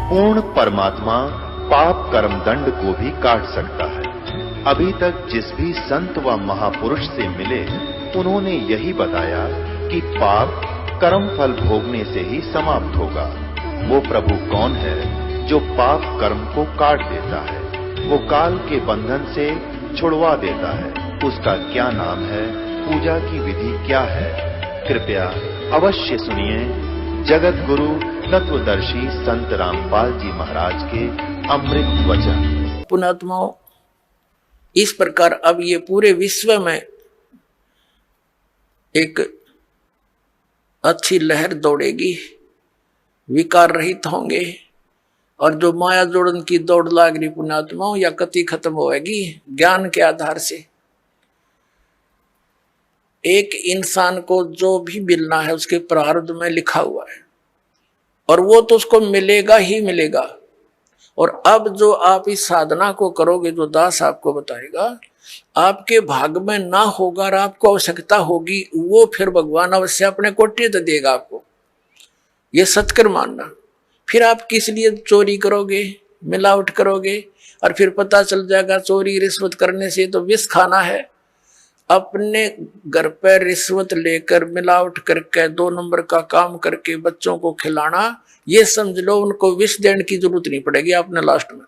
पूर्ण परमात्मा पाप कर्म दंड को भी काट सकता है। अभी तक जिस भी संत व महापुरुष से मिले, उन्होंने यही बताया कि पाप कर्म फल भोगने से ही समाप्त होगा। वो प्रभु कौन है जो पाप कर्म को काट देता है, वो काल के बंधन से छुड़वा देता है। उसका क्या नाम है, पूजा की विधि क्या है? कृपया अवश्य सुनिए जगत गुरु तत्वदर्शी संत रामपाल जी महाराज के अमृत वचन। पुणात्माओं, इस प्रकार अब ये पूरे विश्व में एक अच्छी लहर दौड़ेगी, विकार रहित होंगे, और जो माया जोड़न की दौड़ लाग रही पुणात्माओं या कति खत्म होएगी ज्ञान के आधार से। एक इंसान को जो भी मिलना है उसके प्रारब्ध में लिखा हुआ है, और वो तो उसको मिलेगा ही मिलेगा। और अब जो आप इस साधना को करोगे, जो दास आपको बताएगा, आपके भाग में ना होगा और आपको आवश्यकता होगी, वो फिर भगवान अवश्य अपने कोटि तो देगा आपको, ये सत्कर मानना। फिर आप किस लिए चोरी करोगे, मिलावट करोगे, और फिर पता चल जाएगा चोरी रिश्वत करने से तो विष खाना है। अपने घर पर रिश्वत लेकर मिलावट करके 2 नंबर का काम करके बच्चों को खिलाना, ये समझ लो उनको विष देने की जरूरत नहीं पड़ेगी आपने लास्ट में।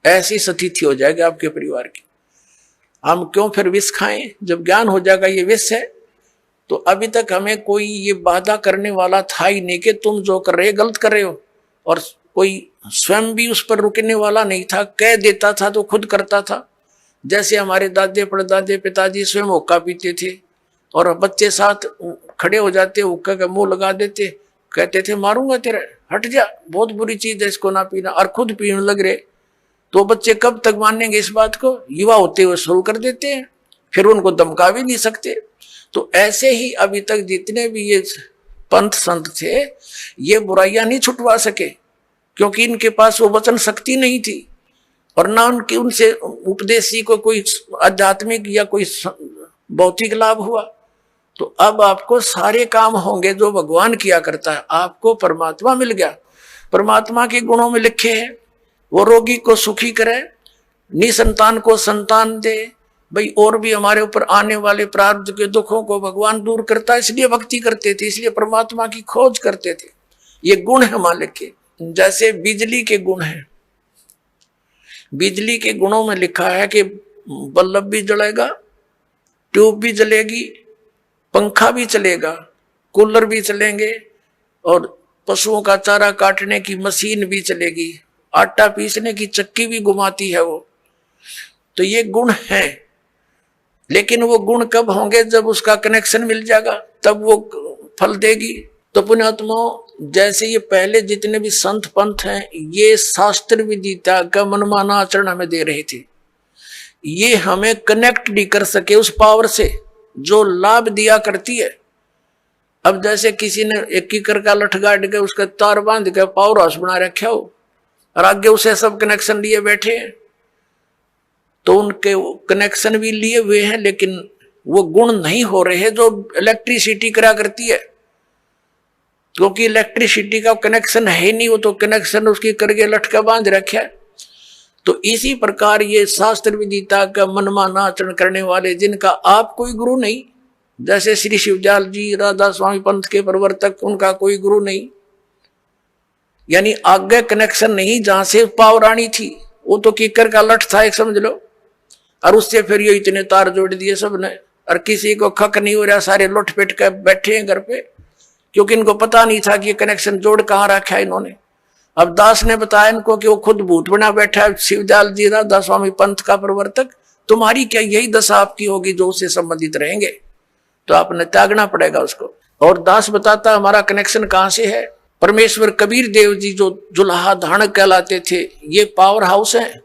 ऐसी स्थिति हो जाएगी आपके परिवार की। हम क्यों फिर विष खाएं जब ज्ञान हो जाएगा ये विष है। तो अभी तक हमें कोई ये बाधा करने वाला था ही नहीं कि तुम जो कर रहे हो गलत कर रहे हो, और कोई स्वयं भी उस पर रुकने वाला नहीं था। कह देता था तो खुद करता था। जैसे हमारे दादे परदादे पिताजी स्वयं हुक्का पीते थे और बच्चे साथ खड़े हो जाते, हुक्का का मुंह लगा देते, कहते थे मारूंगा तेरा, हट जा, बहुत बुरी चीज है इसको ना पीना, और खुद पीने लग रहे। तो बच्चे कब तक मानेंगे इस बात को? युवा होते हुए शुरू कर देते हैं, फिर उनको धमका भी नहीं सकते। तो ऐसे ही अभी तक जितने भी ये पंथ संत थे, ये बुराइयां नहीं छुटवा सके, क्योंकि इनके पास वो वचन शक्ति नहीं थी, और ना उनके उनसे उपदेशी को कोई आध्यात्मिक या कोई भौतिक लाभ हुआ। तो अब आपको सारे काम होंगे जो भगवान किया करता है। आपको परमात्मा मिल गया, परमात्मा के गुणों में लिखे हैं, वो रोगी को सुखी करे, निसंतान को संतान दे। भाई और भी हमारे ऊपर आने वाले प्रारब्ध के दुखों को भगवान दूर करता है, इसलिए भक्ति करते थे, इसलिए परमात्मा की खोज करते थे। ये गुण है मालिक के। जैसे बिजली के गुण हैं, बिजली के गुणों में लिखा है कि बल्ब भी जलेगा, ट्यूब भी जलेगी, पंखा भी चलेगा, कूलर भी चलेंगे, और पशुओं का चारा काटने की मशीन भी चलेगी, आटा पीसने की चक्की भी घुमाती है वो। तो ये गुण है, लेकिन वो गुण कब होंगे? जब उसका कनेक्शन मिल जाएगा, तब वो फल देगी। तो पुण्यात्माओं, जैसे ये पहले जितने भी संत पंथ हैं, ये शास्त्र विदिता का मनमाना आचरण हमें दे रहे थे। ये हमें कनेक्ट नहीं कर सके उस पावर से जो लाभ दिया करती है। अब जैसे किसी ने 1 कीकर का लठ गाड़ के उसका तार बांध के पावर हाउस बना रखा हो, और आगे उसे सब कनेक्शन लिए बैठे हैं, तो उनके कनेक्शन भी लिए हुए हैं, लेकिन वो गुण नहीं हो रहे हैं जो इलेक्ट्रिसिटी करा करती है, क्योंकि इलेक्ट्रिसिटी का कनेक्शन है नहीं, वो तो कनेक्शन उसकी करके लटका बांध रखा है। तो इसी प्रकार ये शास्त्र विदिता का मनमाना आचरण करने वाले, जिनका आप कोई गुरु नहीं, जैसे श्री शिवजाल जी राधा स्वामी पंथ के प्रवर्तक, उनका कोई गुरु नहीं, यानी आगे कनेक्शन नहीं जहां से पावर आनी थी, वो तो कीकर का लठ था एक, समझ लो, और उससे फिर ये इतने तार जोड़ दिए सबने, और किसी को खक नहीं हो रहा, सारे लुट पिट कर बैठे हैं घर पे, क्योंकि इनको पता नहीं था कि ये कनेक्शन जोड़ कहाँ रखा है इन्होंने। अब दास ने बताया इनको कि वो खुद भूत बना बैठा है, शिवजाल जी राधा स्वामी पंथ का प्रवर्तक। तुम्हारी क्या यही दशा आपकी होगी जो उससे संबंधित रहेंगे? तो आपने त्यागना पड़ेगा उसको। और दास बताता हमारा कनेक्शन कहाँ से है। परमेश्वर कबीर देव जी जो जुलाहा धाणक कहलाते थे, ये पावर हाउस है,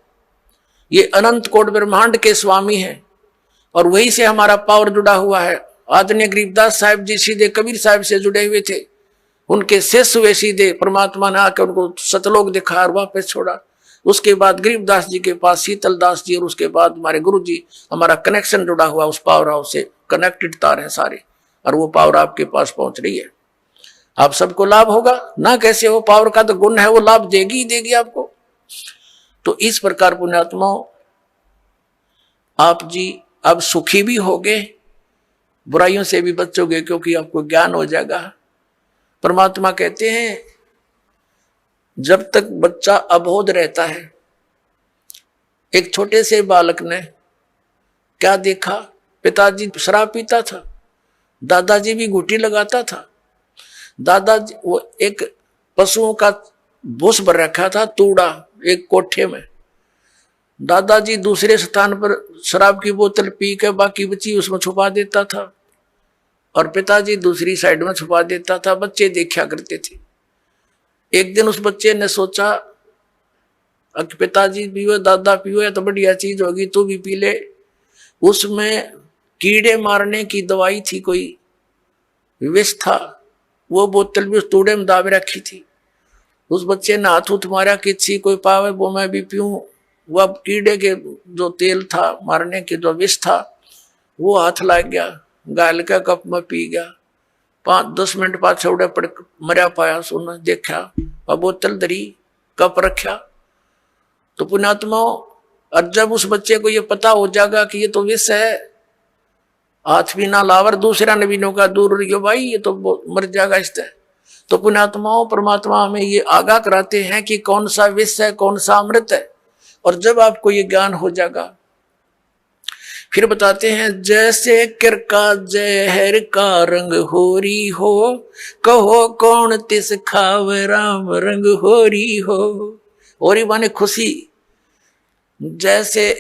ये अनंत कोट ब्रह्मांड के स्वामी हैं, और वही से हमारा पावर जुड़ा हुआ है। आदरणीय गरीबदास साहिब जी सीधे कबीर साहिब से जुड़े हुए थे, उनके शिष्य हुए सीधे। परमात्मा ने आकर उनको सतलोक दिखाया और वापस छोड़ा। उसके बाद गरीबदास जी के पास शीतल दास जी, और उसके बाद हमारे गुरु जी। हमारा कनेक्शन जुड़ा हुआ उस पावर हाउस से, कनेक्टेड तार है सारे, और वो पावर आपके पास पहुंच रही है। आप सबको लाभ होगा ना, कैसे हो, पावर का तो गुण है, वो लाभ देगी ही देगी आपको। तो इस प्रकार पुण्यात्माओं आप जी अब सुखी भी होगे, बुराइयों से भी बचोगे, क्योंकि आपको ज्ञान हो जाएगा। परमात्मा कहते हैं जब तक बच्चा अबोध रहता है, एक छोटे से बालक ने क्या देखा, पिताजी शराब पीता था, दादाजी भी घुटी लगाता था, दादाजी वो एक पशुओं का भूस भर रखा था तूड़ा एक कोठे में, दादाजी दूसरे स्थान पर शराब की बोतल पी के बाकी बची उसमें छुपा देता था और पिताजी दूसरी साइड में छुपा देता था, बच्चे देखा करते थे। एक दिन उस बच्चे ने सोचा पिताजी पीओ दादा पीओ या तो बढ़िया चीज होगी, तू भी पी ले। उसमें कीड़े मारने की दवाई थी, कोई विष था, वो बोतल भी उस तूड़े में दाबे रखी थी। उस बच्चे ने हाथ उठ मारा कि छी कोई पावे वो मैं भी पीऊं। वो अब कीड़े के जो तेल था मारने के जो विष था वो हाथ लग गया, गाल का कप में पी गया। 5-10 मिनट बाद छोड़े पड़ मरा पाया, सुना देखा और बोतल धरी कप रखा। तो पुण्यात्माओं और जब उस बच्चे को ये पता हो जाएगा कि ये तो विष है, हाथ भी ना लावर, दूसरा नबीनों का दूर रहियो भाई, ये तो मर जाएगा इससे। तो पुण्यात्माओं परमात्मा हमें ये आगाह कराते हैं कि कौन सा विष है कौन सा अमृत है। और जब आपको ये ज्ञान हो जाएगा फिर बताते हैं जैसे किरका जहर का रंग होरी हो, कहो कौन तिस खाव राम रंग होरी हो। होरी माने खुशी। जैसे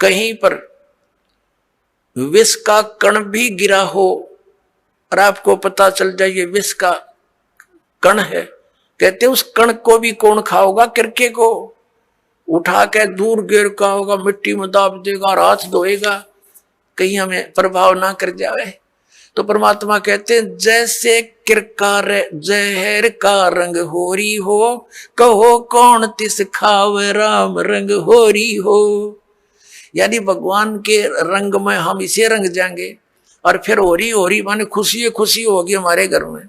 कहीं पर विष का कण भी गिरा हो और आपको पता चल जाए ये विष का कण है, कहते उस कण को भी कौन खाओगा, किरके को उठा के दूर गिर का होगा, मिट्टी में दाब देगा और हाथ धोएगा, कहीं हमें प्रभाव ना कर जाए। तो परमात्मा कहते हैं जैसे किरका जहर का रंग होरी हो, कहो कौन तिस खाव राम रंग होरी हो। यानी भगवान के रंग में हम इसे रंग जाएंगे और फिर होरी होरी माने खुशी खुशी होगी हमारे घर में।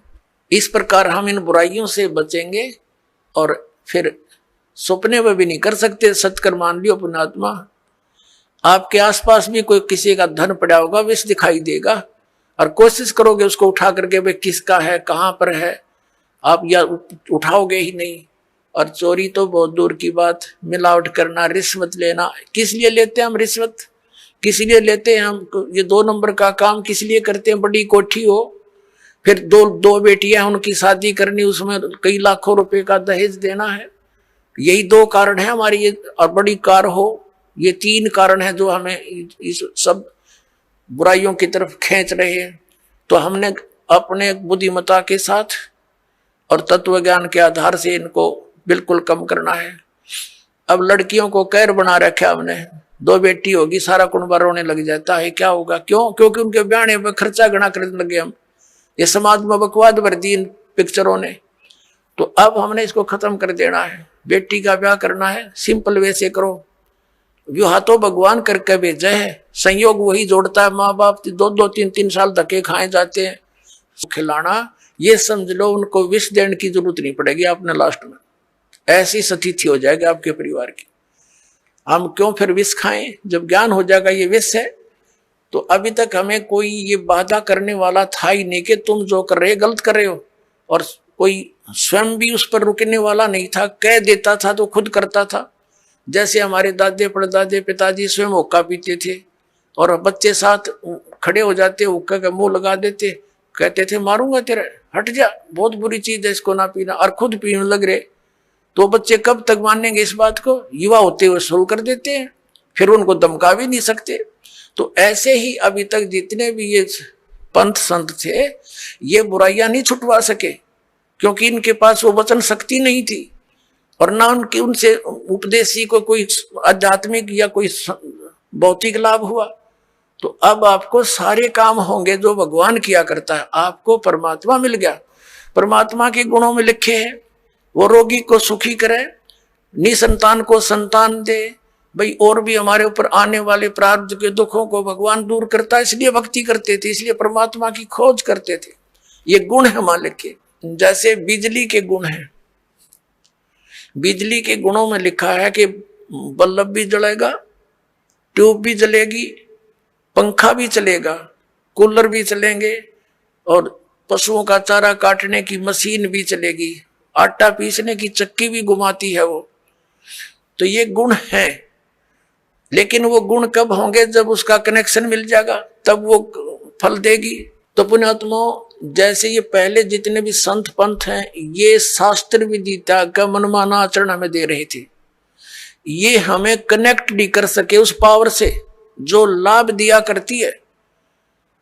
इस प्रकार हम इन बुराइयों से बचेंगे और फिर सपने में भी नहीं कर सकते। सत्कर मान लियो पुण्यात्मा, आपके आसपास भी कोई किसी का धन पड़ा होगा, विष दिखाई देगा और कोशिश करोगे उसको उठा करके भाई किसका है कहाँ पर है, आप या उठाओगे ही नहीं। और चोरी तो बहुत दूर की बात, मिलावट करना, रिश्वत लेना, किस लिए लेते हैं हम रिश्वत, किस लिए लेते हैं हम ये 2 नंबर का काम किस लिए करते हैं। बड़ी कोठी हो, फिर दो बेटियां उनकी शादी करनी, उसमें कई लाखों रुपए का दहेज देना है, यही 2 कारण है हमारी ये। और बड़ी कार हो, ये 3 कारण है जो हमें इस सब बुराइयों की तरफ खींच रहे हैं। तो हमने अपने बुद्धिमत्ता के साथ और तत्व ज्ञान के आधार से इनको बिल्कुल कम करना है। अब लड़कियों को कैर बना रखा हमने, 2 बेटी होगी सारा कुनबा रोने लग जाता है, क्या होगा, क्यों, क्योंकि उनके ब्याह में खर्चा गणा करने लगे हम। ये समाज में बकवाद भर दी इन पिक्चरों ने। तो अब हमने इसको खत्म कर देना है। बेटी का ब्याह करना है सिंपल वे से करो, विवाह तो भगवान करके भेजा है, संयोग वही जोड़ता है। माँ बाप 2-2, 3-3 साल धक्के खाए जाते हैं, खिलाना ये समझ लो उनको विष देने की जरूरत नहीं पड़ेगी आपने, लास्ट में ऐसी स्थिति हो जाएगी आपके परिवार की। हम क्यों फिर विष खाएं जब ज्ञान हो जाएगा ये विष है। तो अभी तक हमें कोई ये बाधा करने वाला था ही नहीं कि तुम जो कर रहे गलत कर रहे हो, और कोई स्वयं भी उस पर रुकने वाला नहीं था, कह देता था तो खुद करता था। जैसे हमारे दादे परदादे पिताजी स्वयं हुक्का पीते थे और बच्चे साथ खड़े हो जाते, हुक्का का मुंह लगा देते, कहते थे मारूंगा तेरे, हट जा, बहुत बुरी चीज है इसको ना पीना, और खुद पीने लग रहे। तो बच्चे कब तक मानेंगे इस बात को, युवा होते हुए शुरू कर देते हैं, फिर उनको धमका भी नहीं सकते। तो ऐसे ही अभी तक जितने भी ये पंथ संत थे ये बुराइयां नहीं छुटवा सके, क्योंकि इनके पास वो वचन शक्ति नहीं थी और ना उनके उनसे उपदेशी को कोई आध्यात्मिक या कोई भौतिक लाभ हुआ। तो अब आपको सारे काम होंगे जो भगवान किया करता है। आपको परमात्मा मिल गया, परमात्मा के गुणों में लिखे हैं, वो रोगी को सुखी करे, निसंतान को संतान दे भाई, और भी हमारे ऊपर आने वाले प्रारब्ध के दुखों को भगवान दूर करता है। इसलिए भक्ति करते थे, इसलिए परमात्मा की खोज करते थे। ये गुण है मालिक के, जैसे बिजली के गुण हैं, बिजली के गुणों में लिखा है कि बल्ब भी जलेगा, ट्यूब भी जलेगी, पंखा भी चलेगा, कूलर भी चलेंगे और पशुओं का चारा काटने की मशीन भी चलेगी, आटा पीसने की चक्की भी घुमाती है वो। तो ये गुण है, लेकिन वो गुण कब होंगे? जब उसका कनेक्शन मिल जागा, तब वो फल देगी। तो पुण्यात्माओं, जैसे ये पहले जितने भी संत पंथ हैं, ये शास्त्र विदिता का मनमाना आचरण हमें दे रहे थे। ये हमें कनेक्ट नहीं कर सके उस पावर से जो लाभ दिया करती है।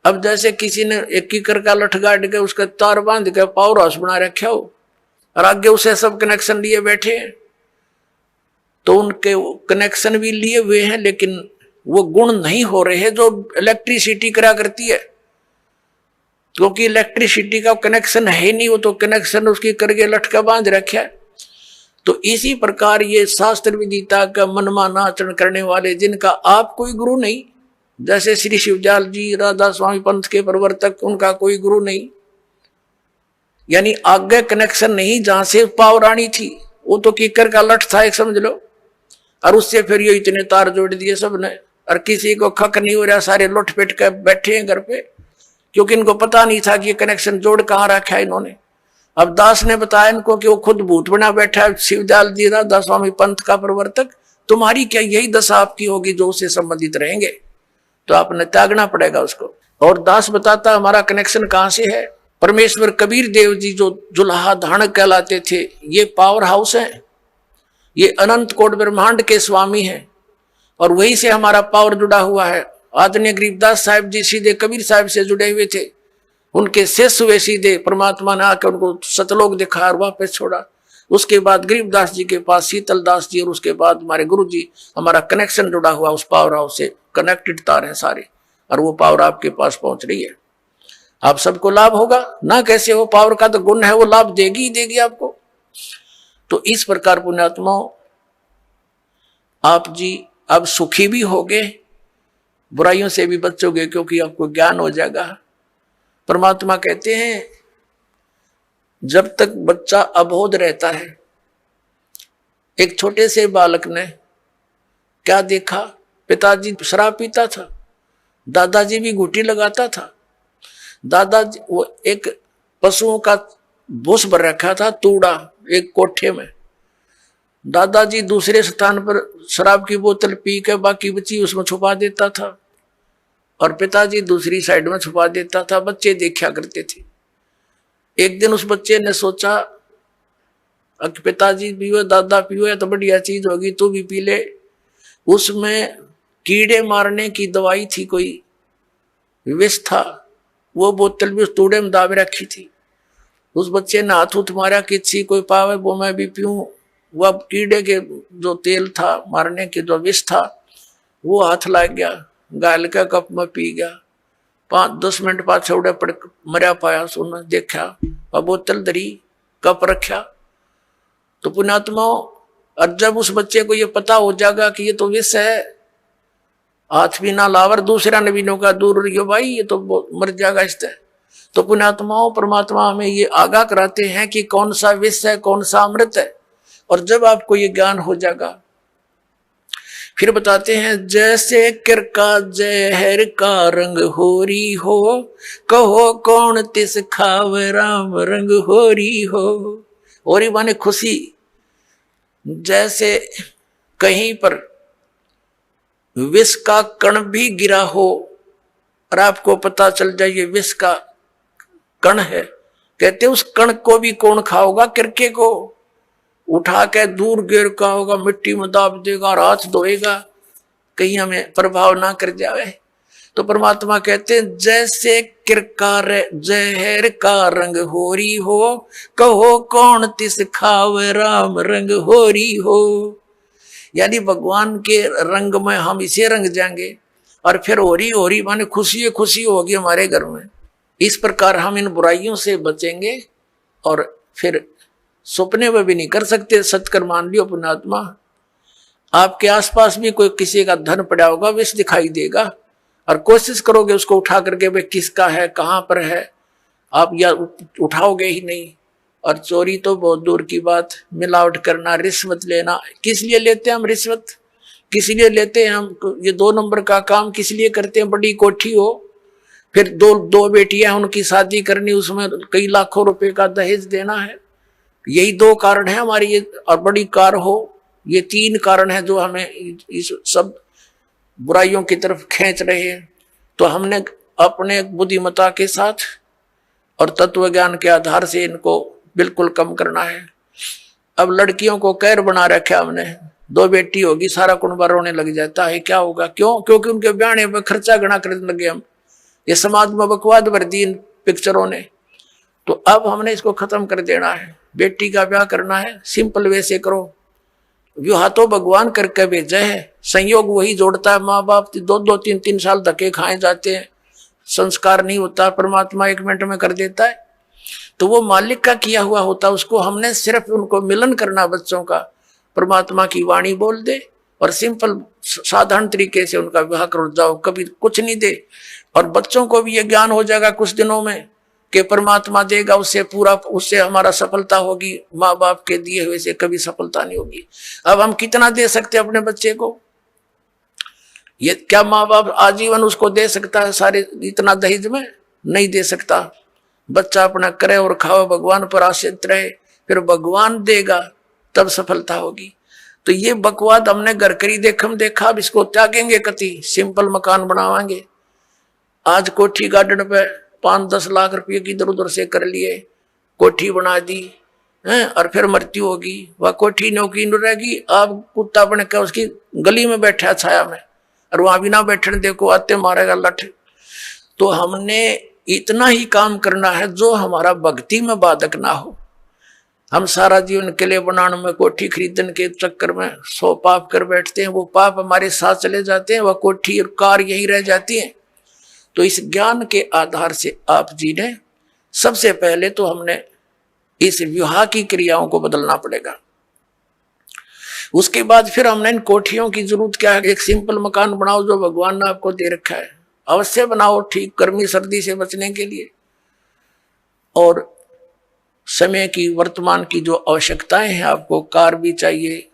अब जैसे किसी ने एक कीकर का लठ गाड़ के उसका तार बांध के पावर हाउस बना रखा हो और आगे उसे सब कनेक्शन लिए बैठे हैं, तो उनके कनेक्शन भी लिए हुए हैं, लेकिन वो गुण नहीं हो रहे हैं जो इलेक्ट्रिसिटी करा करती है, क्योंकि इलेक्ट्रिसिटी का कनेक्शन है नहीं, वो तो कनेक्शन उसकी करके लटका बांध रखा है। तो इसी प्रकार ये शास्त्र विदिता का मनमाना आचरण करने वाले, जिनका आप कोई गुरु नहीं, जैसे श्री शिवदयाल जी राधा स्वामी पंथ के प्रवर्तक, उनका कोई गुरु नहीं, यानी आगे कनेक्शन नहीं जहां से पावर आनी थी, वो तो कीकर का लठ था एक, समझ लो, और उससे फिर ये इतने तार जोड़ दिए सबने, और किसी को खक नहीं हो रहा, सारे लुट पिट कर बैठे हैं घर पे, क्योंकि इनको पता नहीं था कि ये कनेक्शन जोड़ कहाँ रखा है इन्होंने। अब दास ने बताया इनको कि वो खुद भूत बना बैठा है, शिवदयाल जी राधा स्वामी पंथ का प्रवर्तक, तुम्हारी क्या यही दशा आपकी होगी जो उससे संबंधित रहेंगे, तो आपने त्यागना पड़ेगा उसको। और दास बताता हमारा कनेक्शन कहां से है? परमेश्वर कबीर देव जी जो जुलाहा धाणक कहलाते थे, ये पावर हाउस है, ये अनंत कोट ब्रह्मांड के स्वामी हैं, और वहीं से हमारा पावर जुड़ा हुआ है। आदरणीय गरीबदास साहिब जी सीधे कबीर साहिब से जुड़े हुए थे, उनके शिष्य हुए सीधे, परमात्मा ने आकर उनको सतलोक दिखाया और वापस छोड़ा। उसके बाद गरीबदास जी के पास शीतल दास जी, और उसके बाद हमारे गुरु जी, हमारा कनेक्शन जुड़ा हुआ उस पावर हाउस से, कनेक्टेड तार हैं सारे, और वो पावर आपके पास पहुंच रही है। आप सबको लाभ होगा ना, कैसे हो, पावर का तो गुण है, वो लाभ देगी ही देगी आपको। तो इस प्रकार पुण्यात्माओं, आप जी अब सुखी भी होगे, बुराइयों से भी बचोगे, क्योंकि आपको ज्ञान हो जाएगा। परमात्मा कहते हैं जब तक बच्चा अबोध रहता है, एक छोटे से बालक ने क्या देखा? पिताजी शराब पीता था, दादाजी भी घूटी लगाता था, दादाजी वो एक पशुओं का भूस भर रखा था तूड़ा एक कोठे में, दादाजी दूसरे स्थान पर शराब की बोतल पी के बाकी बची उसमें छुपा देता था, और पिताजी दूसरी साइड में छुपा देता था। बच्चे देखा करते थे। एक दिन उस बच्चे ने सोचा पिताजी पीओ, दादा पीओ, तो बढ़िया चीज होगी, तू भी पी ले। उसमें कीड़े मारने की दवाई थी, कोई विष था, वो बोतल भी उस तूड़े में दाब रखी थी। उस बच्चे ने हाथ उठ मारा कि छी कोई पावे वो मैं भी पीऊं। वह कीड़े के जो तेल था मारने के जो विष था, वो हाथ लग गया, गाल का कप में पी गया। 5-10 मिनट बाद छोड़े पड़ मरा पाया। सुन देखा और बोतल धरी, कप रखा। तो पुण्यात्माओं, और जब उस बच्चे को ये पता हो जाएगा कि ये तो विष है, हाथ भी ना लावर, दूसरा नवीनों का दूर रहियो भाई, ये तो मर जाएगा इससे। तो पुण्यात्माओं, परमात्मा हमें ये आगाह कराते हैं कि कौन सा विष है, कौन सा अमृत है। और जब आपको ये ज्ञान हो जाएगा, फिर बताते हैं जैसे किरका जहर का रंग होरी हो, कहो कौन तिस खावे राम रंग होरी हो। होरी माने खुशी। जैसे कहीं पर विष का कण भी गिरा हो और आपको पता चल जाए ये विष का कण है, कहते उस कण को भी कौन खाओगा? किरके को उठा के दूर गिर का होगा, मिट्टी में दाब देगा और हाथ धोएगा, कहीं हमें प्रभाव ना कर जाए। तो परमात्मा कहते हैं जैसे किरका जहर का रंग होरी हो, कहो कौन तिस खावे राम रंग होरी हो। यानी भगवान के रंग में हम इसे रंग जाएंगे, और फिर होरी होरी माने खुशी खुशी होगी हमारे घर में। इस प्रकार हम इन बुराइयों से बचेंगे, और फिर सपने में भी नहीं कर सकते। सत्कर मान लियो पुण्यात्मा, आपके आसपास भी कोई किसी का धन पड़ा होगा, विष दिखाई देगा, और कोशिश करोगे उसको उठा करके भाई किसका है, कहाँ पर है, आप या उठाओगे ही नहीं। और चोरी तो बहुत दूर की बात, मिलावट करना, रिश्वत लेना। किस लिए लेते हैं हम रिश्वत? किस लिए लेते हैं हम ये 2 नंबर का काम? किस लिए करते हैं? बड़ी कोठी हो, फिर दो बेटियां उनकी शादी करनी, उसमें कई लाखों रुपए का दहेज देना है। यही 2 कारण है हमारी ये, और बड़ी कार हो। ये 3 कारण है जो हमें इस सब बुराइयों की तरफ खींच रहे हैं। तो हमने अपने बुद्धिमत्ता के साथ और तत्व ज्ञान के आधार से इनको बिल्कुल कम करना है। अब लड़कियों को कैर बना रखा हमने, 2 बेटी होगी सारा कुनबा रोने लग जाता है। क्या होगा? क्यों? क्योंकि उनके ब्याह पर खर्चा गणा करने लगे हम। ये समाज में बकवाद भर दी इन पिक्चरों ने। तो अब हमने इसको खत्म कर देना है। बेटी का ब्याह करना है, सिंपल वे से करो। विवाह तो भगवान करके भेजा है, संयोग वही जोड़ता है। माँ बाप 2-2, 3-3 साल धक्के खाए जाते हैं, संस्कार नहीं होता, परमात्मा 1 मिनट में कर देता है। तो वो मालिक का किया हुआ होता, उसको हमने सिर्फ उनको मिलन करना बच्चों का, परमात्मा की वाणी बोल दे और सिंपल साधारण तरीके से उनका विवाह कर जाओ, कभी कुछ नहीं दे। और बच्चों को भी ये ज्ञान हो जाएगा कुछ दिनों में कि परमात्मा देगा, उससे पूरा, उससे हमारा सफलता होगी। माँ बाप के दिए हुए से कभी सफलता नहीं होगी। अब हम कितना दे सकते हैं अपने बच्चे को? ये क्या माँ बाप आजीवन उसको दे सकता है सारे इतना दहेज में? नहीं दे सकता। बच्चा अपना करे और खाओ, भगवान पर आश्रित रहे, फिर भगवान देगा, तब सफलता होगी। तो ये बकवाद हमने घर करी देखम देखा, अब इसको त्यागेंगे कति, सिंपल मकान बनावांगे। आज कोठी गार्डन पे 5-10 लाख रुपये की इधर उधर से कर लिए, कोठी बना दी है, और फिर मृत्यु होगी, वह कोठी नौकी न रहेगी। आप कुत्ता बन के उसकी गली में बैठा छाया में, और वहां भी ना बैठने देखो, आते मारेगा लठ। तो हमने इतना ही काम करना है जो हमारा भक्ति में बाधक ना हो। हम सारा जीवन किले बनाने में, कोठी खरीदने के चक्कर में 100 पाप कर बैठते हैं। वो पाप हमारे साथ चले जाते हैं, वह कोठी और कार यही रह जाती है। तो इस ज्ञान के आधार से आप जी ने सबसे पहले तो हमने इस विवाह की क्रियाओं को बदलना पड़ेगा। उसके बाद फिर हमने इन कोठियों की जरूरत क्या है? एक सिंपल मकान बनाओ जो भगवान ने आपको दे रखा है, अवश्य बनाओ, ठीक, गर्मी सर्दी से बचने के लिए। और समय की, वर्तमान की जो आवश्यकताएं हैं, आपको कार भी चाहिए,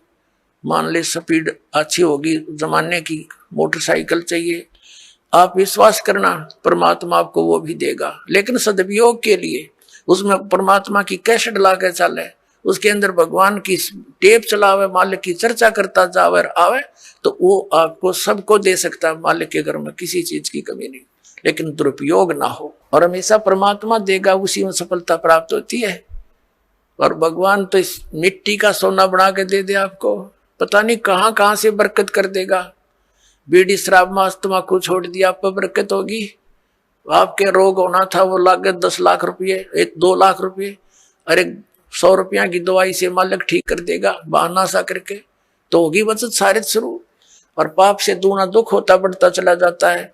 मान ले स्पीड अच्छी होगी जमाने की, मोटरसाइकिल चाहिए। आप विश्वास करना, परमात्मा आपको वो भी देगा, लेकिन सदुपयोग के लिए उसमें परमात्मा की कैसेट ला के चले, उसके अंदर भगवान की टेप चलावे, मालिक की चर्चा करता जावे आवे, तो वो आपको सबको दे सकता है। मालिक के घर में किसी चीज की कमी नहीं, लेकिन दुरुपयोग ना हो। और हमेशा परमात्मा देगा, उसी में सफलता प्राप्त होती है। और भगवान तो इस मिट्टी का सोना बना के दे दे आपको, पता नहीं कहां कहां से बरकत कर देगा। बीड़ी शराब मांस तम्बाकू छोड़ दिया, आप पर बरकत होगी। आपके रोग होना था वो लागत 10 लाख रुपये, 2 लाख रुपये, अरे 100 रुपया की दवाई से मालिक ठीक कर देगा, बहाना सा करके, तो होगी बचत सारे शुरू। और पाप से दूना दुख होता बढ़ता चला जाता है।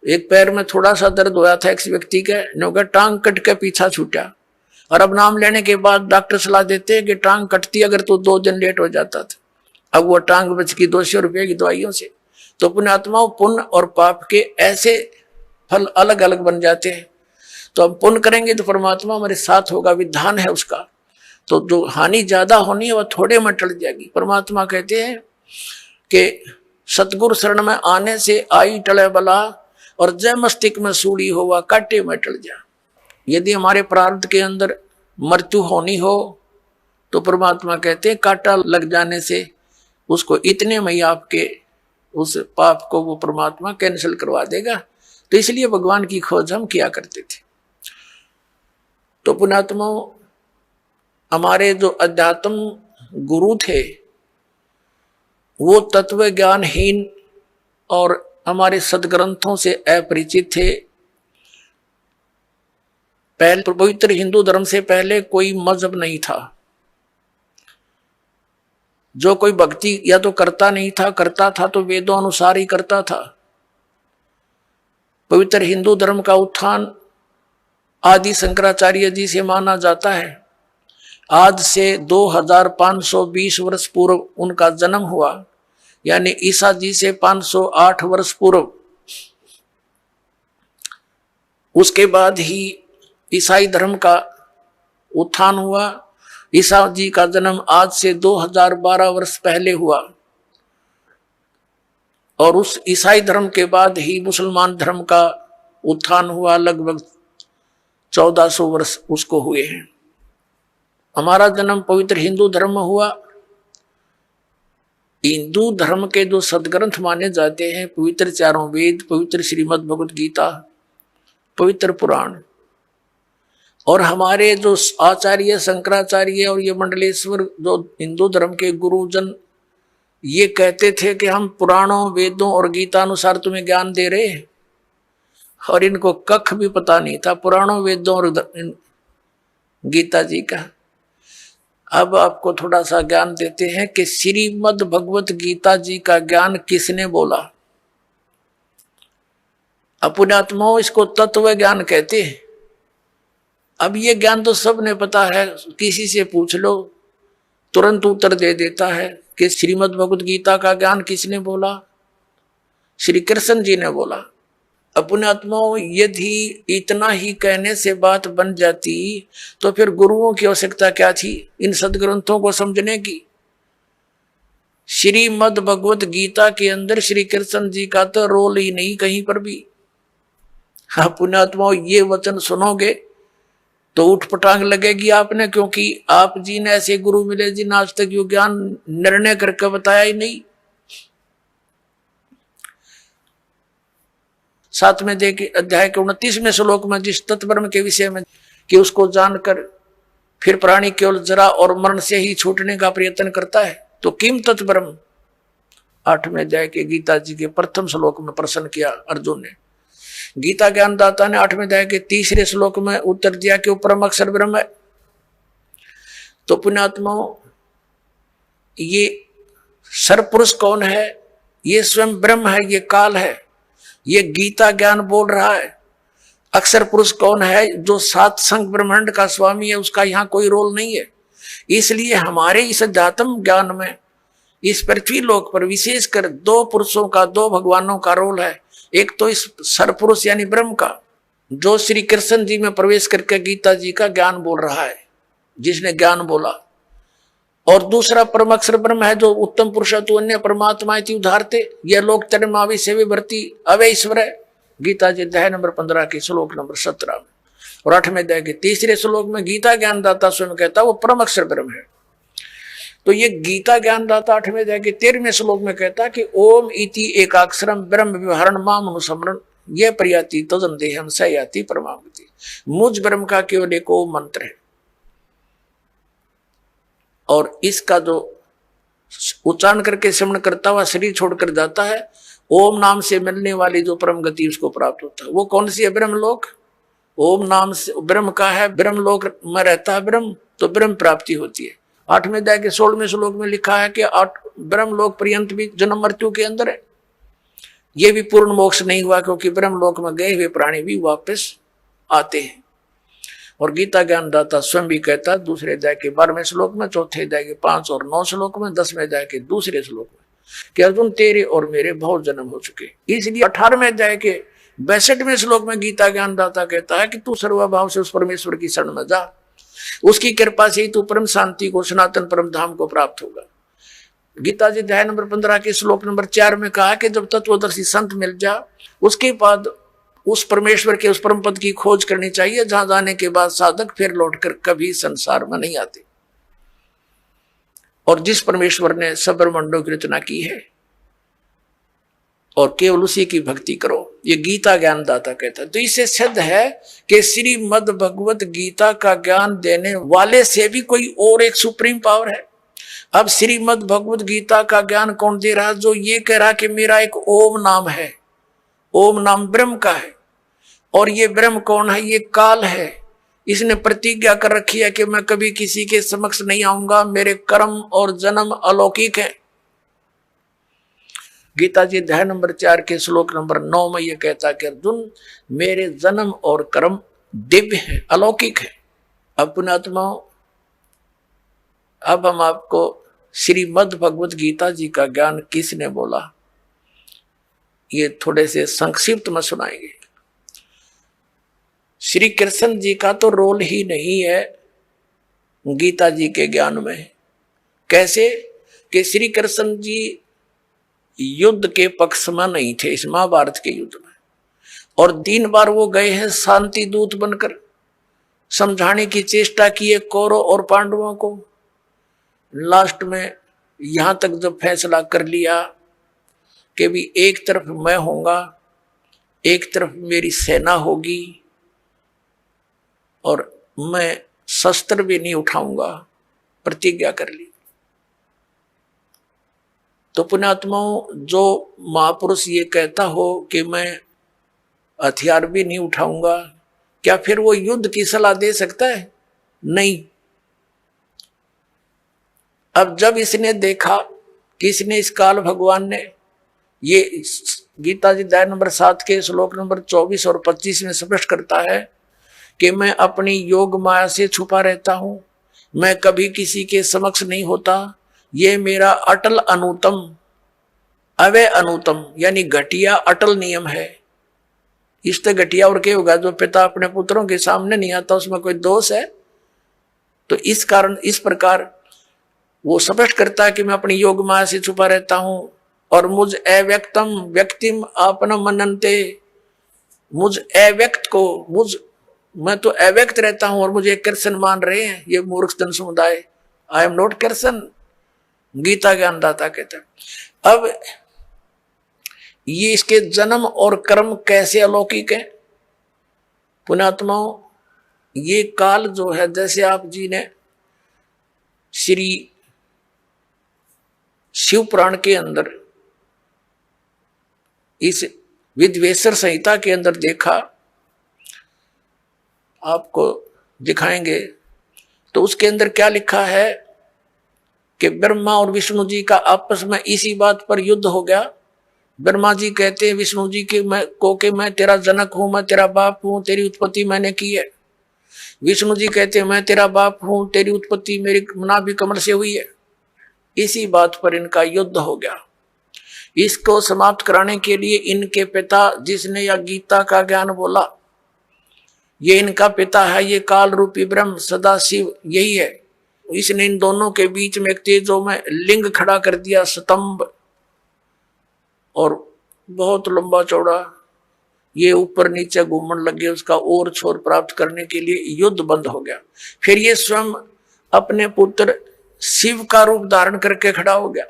एक पैर में थोड़ा सा दर्द होया था एक व्यक्ति के, नौका टांग कट के पीछा छूटा, और अब नाम लेने के बाद डॉक्टर सलाह देते हैं कि टांग कटती अगर तो 2 दिन लेट हो जाता था। अब वो टांग बच गई 200 रुपये की दवाइयों से। तो पुण्यात्माओं, पुण्य और पाप के ऐसे फल अलग अलग बन जाते हैं। तो हम पुण्य करेंगे तो परमात्मा हमारे साथ होगा, विधान है उसका। तो जो हानि ज्यादा होनी है वह थोड़े में टल जाएगी। परमात्मा कहते हैं कि सतगुरु शरण में आने से आई टले बला, और जय मस्तिष्क में सूड़ी हो वह कांटे में टल जा। यदि हमारे प्रारब्ध के अंदर मृत्यु होनी हो तो परमात्मा कहते हैं कांटा लग जाने से उसको इतने में ही आपके उस पाप को वो परमात्मा कैंसिल करवा देगा। तो इसलिए भगवान की खोज हम किया करते थे। तो पुण्यात्माओं, हमारे जो अध्यात्म गुरु थे वो तत्व ज्ञानहीन और हमारे सदग्रंथों से अपरिचित थे। पहले पवित्र हिंदू धर्म से पहले कोई मजहब नहीं था। जो कोई भक्ति या तो करता नहीं था, करता था तो वेदों अनुसार ही करता था। पवित्र हिंदू धर्म का उत्थान आदि शंकराचार्य जी से माना जाता है। आज से 2520 वर्ष पूर्व उनका जन्म हुआ, यानी ईसा जी से 508 वर्ष पूर्व। उसके बाद ही ईसाई धर्म का उत्थान हुआ। ईसा जी का जन्म आज से 2012 वर्ष पहले हुआ और उस ईसाई धर्म के बाद ही मुसलमान धर्म का उत्थान हुआ। लगभग 1400 वर्ष उसको हुए हैं। हमारा जन्म पवित्र हिंदू धर्म में हुआ। हिंदू धर्म के जो सदग्रंथ माने जाते हैं, पवित्र चारों वेद, पवित्र श्रीमद् भगवत गीता, पवित्र पुराण, और हमारे जो आचार्य शंकराचार्य और ये मंडलेश्वर जो हिंदू धर्म के गुरुजन ये कहते थे कि हम पुराणों, वेदों और गीता अनुसार तुम्हें ज्ञान दे रहे हैं, और इनको कख भी पता नहीं था पुराणों, वेदों और गीता जी का। अब आपको थोड़ा सा ज्ञान देते हैं कि श्रीमद् भगवत गीता जी का ज्ञान किसने बोला। अपुण्यात्माओं, इसको तत्व ज्ञान कहते हैं। अब ये ज्ञान तो सबने पता है, किसी से पूछ लो तुरंत उत्तर दे देता है कि श्रीमद् भगवत गीता का ज्ञान किसने बोला? श्री कृष्ण जी ने बोला। अपुण्यात्माओं, यदि इतना ही कहने से बात बन जाती तो फिर गुरुओं की आवश्यकता क्या थी इन सदग्रंथों को समझने की? श्रीमद् भगवत गीता के अंदर श्री कृष्ण जी का तो रोल ही नहीं कहीं पर भी। अपुण्यात्माओं, ये वचन सुनोगे तो उठ पटांग लगेगी आपने, क्योंकि आप जी ने ऐसे गुरु मिले जिन आज तक यो ज्ञान निर्णय करके बताया ही नहीं। 7वें अध्याय के 29वें श्लोक में जिस तत्ब्रह्म के विषय में कि उसको जानकर फिर प्राणी केवल जरा और मरण से ही छूटने का प्रयत्न करता है, तो किम तत्ब्रह्म 8वें अध्याय के गीता जी के प्रथम श्लोक में प्रश्न किया अर्जुन ने। गीता ज्ञानदाता ने 8वें अध्याय के 3रे श्लोक में उत्तर दिया कि वो परम अक्षर ब्रह्म है। तो पुण्यात्माओं, ये सर्वपुरुष कौन है? ये स्वयं ब्रह्म है, ये काल है, ये गीता ज्ञान बोल रहा है। अक्षर पुरुष कौन है? जो 7 संग ब्रह्मांड का स्वामी है, उसका यहाँ कोई रोल नहीं है। इसलिए हमारे इस अध्यात्म ज्ञान में इस पृथ्वी लोक पर विशेषकर 2 पुरुषों का, 2 भगवानों का रोल है। एक तो इस सर्वपुरुष यानी ब्रह्म का, जो श्री कृष्ण जी में प्रवेश करके गीता जी का ज्ञान बोल रहा है, जिसने ज्ञान बोला। और दूसरा परम अक्षर ब्रह्म है, जो उत्तम पुरुष तो अन्य परमात्मा उदारते यह लोक चरमावि से विभर्ती अवे ईश्वर है। गीता जी अध्याय नंबर 15 के श्लोक नंबर 17 में। और 8वें अध्याय के 3रे श्लोक में गीता ज्ञानदाता स्वयं कहता वो परम अक्षर ब्रह्म है। तो ये गीता ज्ञानदाता 8वें अध्याय के 13वें श्लोक में कहता कि ओम इति एकाक्षरम ब्रह्म व्यवहारण माम अनुसमरण ये प्रयाति तदन देहम स याति परमागति। मुझ ब्रह्म का केवल एक ओम मंत्र है, और इसका जो उच्चारण करके श्रवण करता हुआ शरीर छोड़कर जाता है, ओम नाम से मिलने वाली जो परम गति उसको प्राप्त होता है। वो कौन सी है? ब्रह्मलोक। ओम नाम से ब्रह्म का है, ब्रह्मलोक में रहता है ब्रह्म, तो ब्रह्म प्राप्ति होती है। 8वें अध्याय के 16वें श्लोक में लिखा है कि ब्रह्मलोक पर्यंत भी जन्म मृत्यु के अंदर है। ये भी पूर्ण मोक्ष नहीं हुआ, क्योंकि ब्रह्मलोक में गए हुए प्राणी भी वापस आते हैं। और गीता ज्ञानदाता स्वयं भी कहता है 2 अध्याय के 12वें श्लोक में, 4 अध्याय के 5 और 9 श्लोक में, 10वें अध्याय के 2 श्लोक में कि अर्जुन तेरे और मेरे बहुत जन्म हो चुके। इसलिए 18वें अध्याय के 62वें श्लोक में गीता ज्ञानदाता कहता है कि तू सर्वभाव से उस परमेश्वर की शरण में जा, उसकी कृपा से ही तू परम शांति को, सनातन परम धाम को प्राप्त होगा। गीता जी अध्याय नंबर 15 के श्लोक नंबर 4 में कहा कि जब तत्वदर्शी संत मिल जा, उसके बाद उस परमेश्वर के उस परम पद की खोज करनी चाहिए, जहां जाने के बाद साधक फिर लौटकर कभी संसार में नहीं आते। और जिस परमेश्वर ने सब ब्रह्मांडों की रचना की है, और केवल उसी की भक्ति करो, ये गीता ज्ञानदाता कहता है। तो इससे सिद्ध है कि श्रीमद् भगवत गीता का ज्ञान देने वाले से भी कोई और एक सुप्रीम पावर है। अब श्रीमद् भगवत गीता का ज्ञान कौन दे रहा? जो ये कह रहा कि मेरा एक ओम नाम है, ओम नाम ब्रह्म का है, और ये ब्रह्म कौन है? ये काल है। इसने प्रतिज्ञा कर रखी है कि मैं कभी किसी के समक्ष नहीं आऊंगा, मेरे कर्म और जन्म अलौकिक है। गीता जी अध्याय नंबर 4 के श्लोक नंबर 9 में यह कहता कि अर्जुन मेरे जन्म और कर्म दिव्य है, अलौकिक है। अब पुण्यात्माओं, अब हम आपको श्रीमद् भगवत गीता जी का ज्ञान किसने बोला ये थोड़े से संक्षिप्त में सुनाएंगे। श्री कृष्ण जी का तो रोल ही नहीं है गीता जी के ज्ञान में। कैसे कि श्री कृष्ण जी युद्ध के पक्ष में नहीं थे इस महाभारत के युद्ध में, और 3 बार वो गए हैं शांति दूत बनकर, समझाने की चेष्टा की है कौरव और पांडवों को। लास्ट में यहां तक जब फैसला कर लिया कि भी एक तरफ मैं होऊंगा, एक तरफ मेरी सेना होगी, और मैं शस्त्र भी नहीं उठाऊंगा, प्रतिज्ञा कर ली। तो पुण्यात्माओं, जो महापुरुष ये कहता हो कि मैं हथियार भी नहीं उठाऊंगा, क्या फिर वो युद्ध की सलाह दे सकता है? नहीं। अब जब इसने देखा कि इसने इस काल भगवान ने ये गीता जी अध्याय नंबर 7 के श्लोक नंबर 24 और 25 में स्पष्ट करता है कि मैं अपनी योग माया से छुपा रहता हूं, मैं कभी किसी के समक्ष नहीं होता, ये मेरा अटल अनुतम अवय अनुतम यानी घटिया अटल नियम है। इससे घटिया और क्या होगा? जो पिता अपने पुत्रों के सामने नहीं आता उसमें कोई दोष है? तो इस कारण इस प्रकार वो स्पष्ट करता है कि मैं अपनी योग माया से छुपा रहता हूं, और मुझ अव्यक्तम व्यक्तिम आपन मनन्ते, मुझ अव्यक्त को मैं तो अव्यक्त रहता हूं और मुझे कृष्ण मान रहे हैं ये मूर्ख जन समुदाय। I am not Krishna, Gita ज्ञानदाता कहता है। अब ये इसके जन्म और कर्म कैसे अलौकिक है पुण्यात्माओं? ये काल जो है, जैसे आप जी ने श्री शिव पुराण के अंदर इस विद्वेश्वर संहिता के अंदर देखा, आपको दिखाएंगे, तो उसके अंदर क्या लिखा है कि ब्रह्मा और विष्णु जी का आपस में इसी बात पर युद्ध हो गया। ब्रह्मा जी कहते हैं विष्णु जी कि मैं तेरा जनक हूं, मैं तेरा बाप हूं, तेरी उत्पत्ति मैंने की है। विष्णु जी कहते हैं मैं तेरा बाप हूं, तेरी उत्पत्ति मेरी नाभि कमल से हुई है। इसी बात पर इनका युद्ध हो गया। इसको समाप्त कराने के लिए इनके पिता, जिसने यह गीता का ज्ञान बोला, ये इनका पिता है, ये काल रूपी ब्रह्म सदा शिव यही है। इसने इन दोनों के बीच में एक तेजो में लिंग खड़ा कर दिया, स्तंभ, और बहुत लंबा चौड़ा, ये ऊपर नीचे घूमने लगे। उसका और छोर प्राप्त करने के लिए युद्ध बंद हो गया। फिर ये स्वयं अपने पुत्र शिव का रूप धारण करके खड़ा हो गया।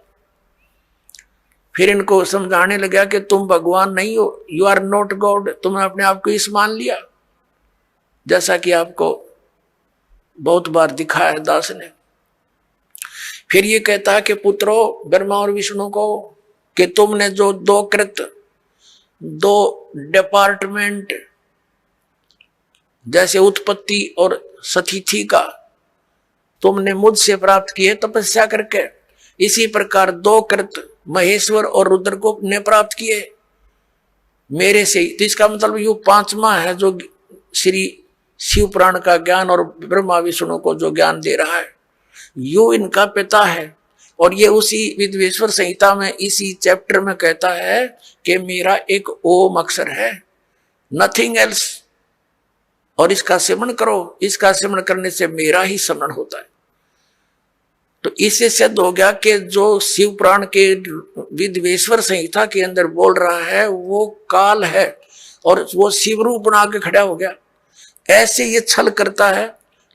फिर इनको समझाने लगा कि तुम भगवान नहीं हो, यू आर नॉट गॉड, तुमने अपने आप को इस मान लिया, जैसा कि आपको बहुत बार दिखाया है दास ने। फिर ये कहता है कि पुत्रो ब्रह्मा और विष्णु को कि तुमने जो दो डिपार्टमेंट जैसे उत्पत्ति और सतिथि का तुमने मुझसे प्राप्त किए तपस्या करके, इसी प्रकार 2 कृत महेश्वर और रुद्र को ने प्राप्त किए मेरे से। तो इसका मतलब यू 5वां है जो श्री शिव पुराण का ज्ञान और ब्रह्मा विष्णु को जो ज्ञान दे रहा है, यू इनका पिता है। और ये उसी विद्वेश्वर संहिता में इसी चैप्टर में कहता है कि मेरा एक ओम अक्षर है, नथिंग एल्स, और इसका सिमरण करो, इसका सिमरण करने से मेरा ही स्मरण होता है। तो इससे सिद्ध हो गया कि जो शिव पुराण के विद्वेश्वर संहिता के अंदर बोल रहा है वो काल है, और वो शिव रूप बना के खड़ा हो गया। ऐसे ये छल करता है,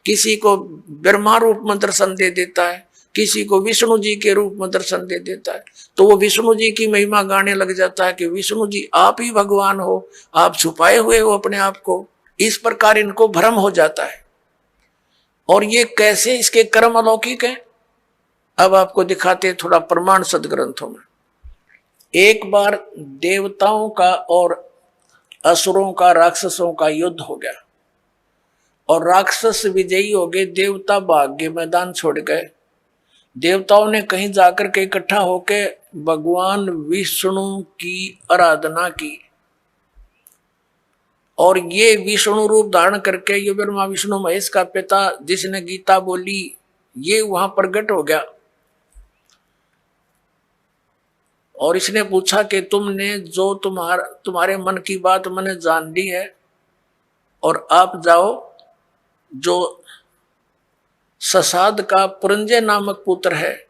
किसी को ब्रह्मा रूप में दर्शन दे देता है, किसी को विष्णु जी के रूप में दर्शन दे देता है, तो वो विष्णु जी की महिमा गाने लग जाता है कि विष्णु जी आप ही भगवान हो, आप छुपाए हुए हो अपने आप को। इस प्रकार इनको भ्रम हो जाता है। और ये कैसे इसके कर्म अलौकिक हैं, अब आपको दिखाते हैं थोड़ा प्रमाण सदग्रंथों में। एक बार देवताओं का और असुरों का, राक्षसों का युद्ध हो गया, और राक्षस विजयी हो गए, देवता भाग गए, मैदान छोड़ गए। देवताओं ने कहीं जाकर के इकट्ठा होके भगवान विष्णु की आराधना की, और ये विष्णु रूप धारण करके ये ब्रह्मा विष्णु महेश का पिता जिसने गीता बोली, ये वहां प्रकट हो गया। और इसने पूछा कि तुमने जो तुम्हारे मन की बात मैंने जान ली है, और आप जाओ जो ससाद का पुरंजय नामक पुत्र है,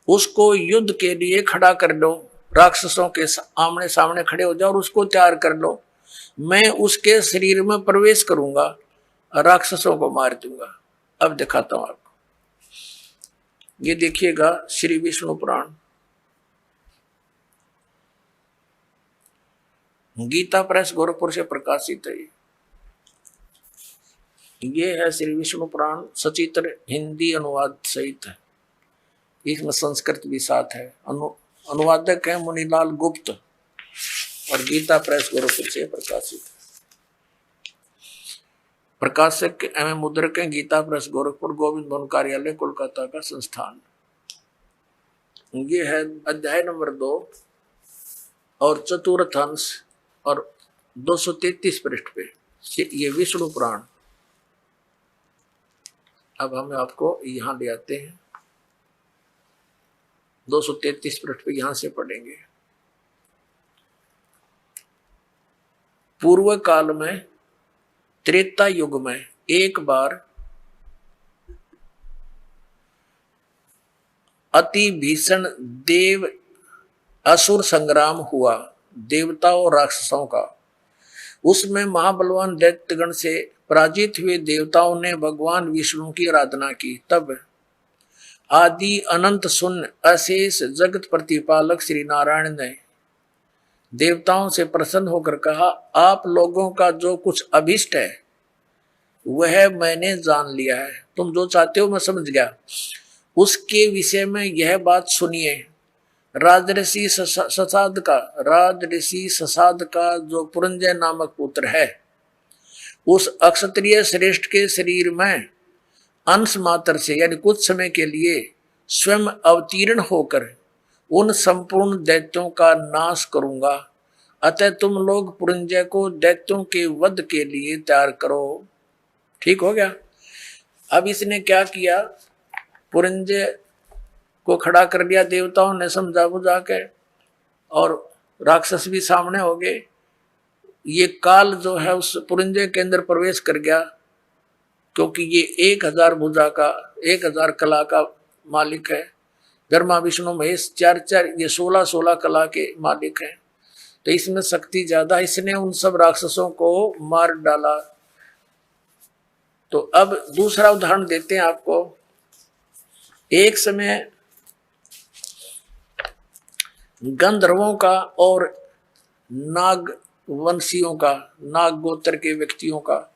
उसको युद्ध के लिए खड़ा कर लो, राक्षसों के आमने सामने खड़े हो जाओ और उसको तैयार कर लो। मैं उसके शरीर में प्रवेश करूंगा, राक्षसों को मार दूंगा। अब दिखाता हूं आपको, ये देखिएगा श्री विष्णु पुराण, गीता प्रेस गोरखपुर से प्रकाशित है। ये है श्री विष्णु पुराण, सचित्र हिंदी अनुवाद सहित है, इसमें संस्कृत भी साथ है। अनुवादक है मुनीलाल गुप्त और गीता प्रेस गोरखपुर से प्रकाशित है। प्रकाशक एवं मुद्रक है गीता प्रेस गोरखपुर, गोविंद भवन कार्यालय कोलकाता का संस्थान। ये है अध्याय नंबर 2 और चतुर्थ अंश और 233 पृष्ठ पे ये विष्णु पुराण। अब हम आपको यहां ले आते हैं, 233 पृष्ठ पे यहां से पढ़ेंगे। पूर्व काल में त्रेता युग में एक बार अति भीषण देव असुर संग्राम हुआ, देवताओं और राक्षसों का। उसमें महाबलवान दैत्यगण से पराजित हुए देवताओं ने भगवान विष्णु की आराधना की। तब आदि अनंत शून्य अशेष जगत प्रतिपालक श्री नारायण ने देवताओं से प्रसन्न होकर कहा, आप लोगों का जो कुछ अभिष्ट है वह मैंने जान लिया है, तुम जो चाहते हो मैं समझ गया। उसके विषय में यह बात सुनिए। राजऋषि ससाद का जो पुरंजय नामक पुत्र है, उस अक्षत्रिय श्रेष्ठ के शरीर में अंश मात्र से यानी कुछ समय के लिए स्वयं अवतीर्ण होकर उन संपूर्ण दैत्यों का नाश करूंगा। अतः तुम लोग पुरंजय को दैत्यों के वध के लिए तैयार करो। ठीक हो गया। अब इसने क्या किया, पुरंजय को खड़ा कर लिया, देवताओं ने समझा बुझा के, और राक्षस भी सामने हो गए। ये काल जो है उस पुरंजय के अंदर प्रवेश कर गया, क्योंकि ये 1000 भुजा का 1000 कला का मालिक है। ब्रह्मा विष्णु महेश 4 ये 16 कला के मालिक हैं, तो इसमें शक्ति ज्यादा। इसने उन सब राक्षसों को मार डाला। तो अब दूसरा उदाहरण देते हैं आपको। एक समय गंधर्वों का और नाग वंशियों का, नाग गोत्र के व्यक्तियों का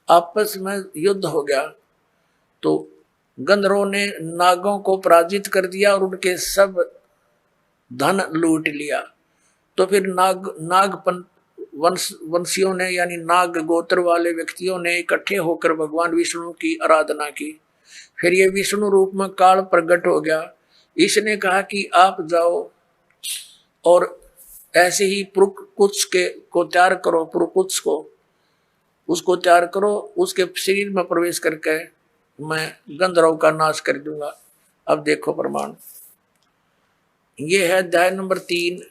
आपस में युद्ध हो गया। तो गंधर्वों ने नागों को पराजित कर दिया और उनके सब धन लूट लिया। तो फिर नाग वंशियों ने यानी नाग गोत्र वाले व्यक्तियों ने इकट्ठे होकर भगवान विष्णु की आराधना की। फिर ये विष्णु रूप में काल प्रकट हो गया। इसने कहा कि आप जाओ और ऐसे ही पुरुकुत्स को तैयार करो, पुरुकुत्स को उसको तैयार करो, उसके शरीर में प्रवेश करके मैं गंधर्व का नाश कर दूंगा। अब देखो प्रमाण, ये है अध्याय नंबर 3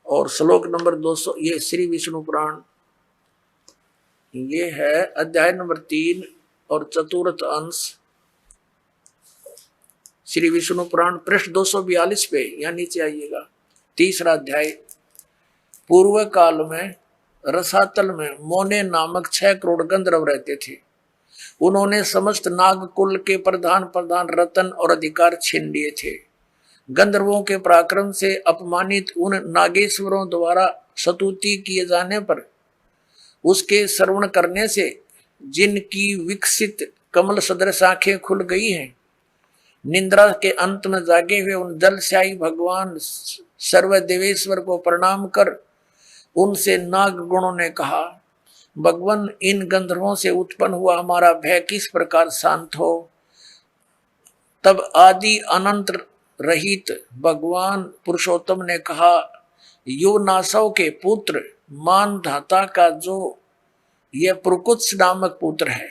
और श्लोक नंबर 200। ये श्री विष्णु पुराण, ये है अध्याय नंबर 3 और चतुर्थ अंश श्री विष्णु पुराण, पृष्ठ 242 पे, या नीचे आइएगा। तीसरा अध्याय। पूर्व काल में रसातल में मोने नामक 6 करोड़ गंधर्व रहते थे। उन्होंने समस्त नाग कुल के प्रधान रतन और अधिकार छीन लिए थे। गंधर्वों के पराक्रम से अपमानित उन नागेश्वरों द्वारा स्तुति किए जाने पर उसके श्रवण करने से जिनकी विकसित कमल सदृश आंखें खुल गई हैं, निंद्रा के अंत में जागे हुए उन जलशाही भगवान सर्वदेवेश्वर को प्रणाम कर उनसे नाग गुणों ने कहा, भगवान इन गंधर्वों से उत्पन्न हुआ हमारा भय किस प्रकार शांत हो। तब आदि अनंत रहित भगवान पुरुषोत्तम ने कहा, युवनासव के पुत्र मान धाता का जो यह पुरुकुत्स नामक पुत्र है,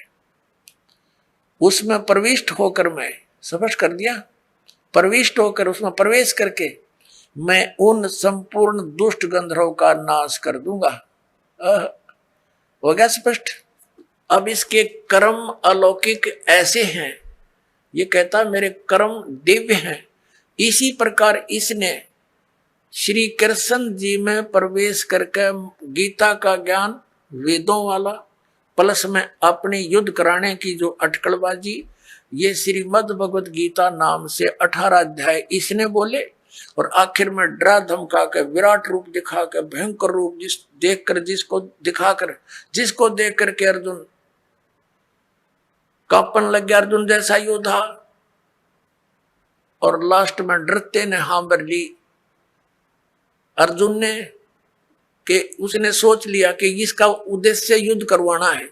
उसमें प्रविष्ट होकर मैं स्पष्ट कर दिया, प्रविष्ट होकर उसमें प्रवेश करके मैं उन संपूर्ण दुष्ट गंधर्वों का नाश कर दूंगा। हो गया स्पष्ट। अब इसके कर्म अलौकिक ऐसे हैं, ये कहता मेरे कर्म दिव्य हैं। इसी प्रकार इसने श्री कृष्ण जी में प्रवेश करके गीता का ज्ञान वेदों वाला प्लस में अपने युद्ध कराने की जो अटकलबाजी, ये श्रीमद् भगवत गीता नाम से 18 अध्याय इसने बोले और आखिर में डरा धमका के विराट रूप दिखा के भयंकर रूप जिसको देख करके अर्जुन कांपन लग गया, अर्जुन जैसा योद्धा। और लास्ट में डरते ने हाँ भर ली अर्जुन ने कि उसने सोच लिया कि इसका उद्देश्य युद्ध करवाना है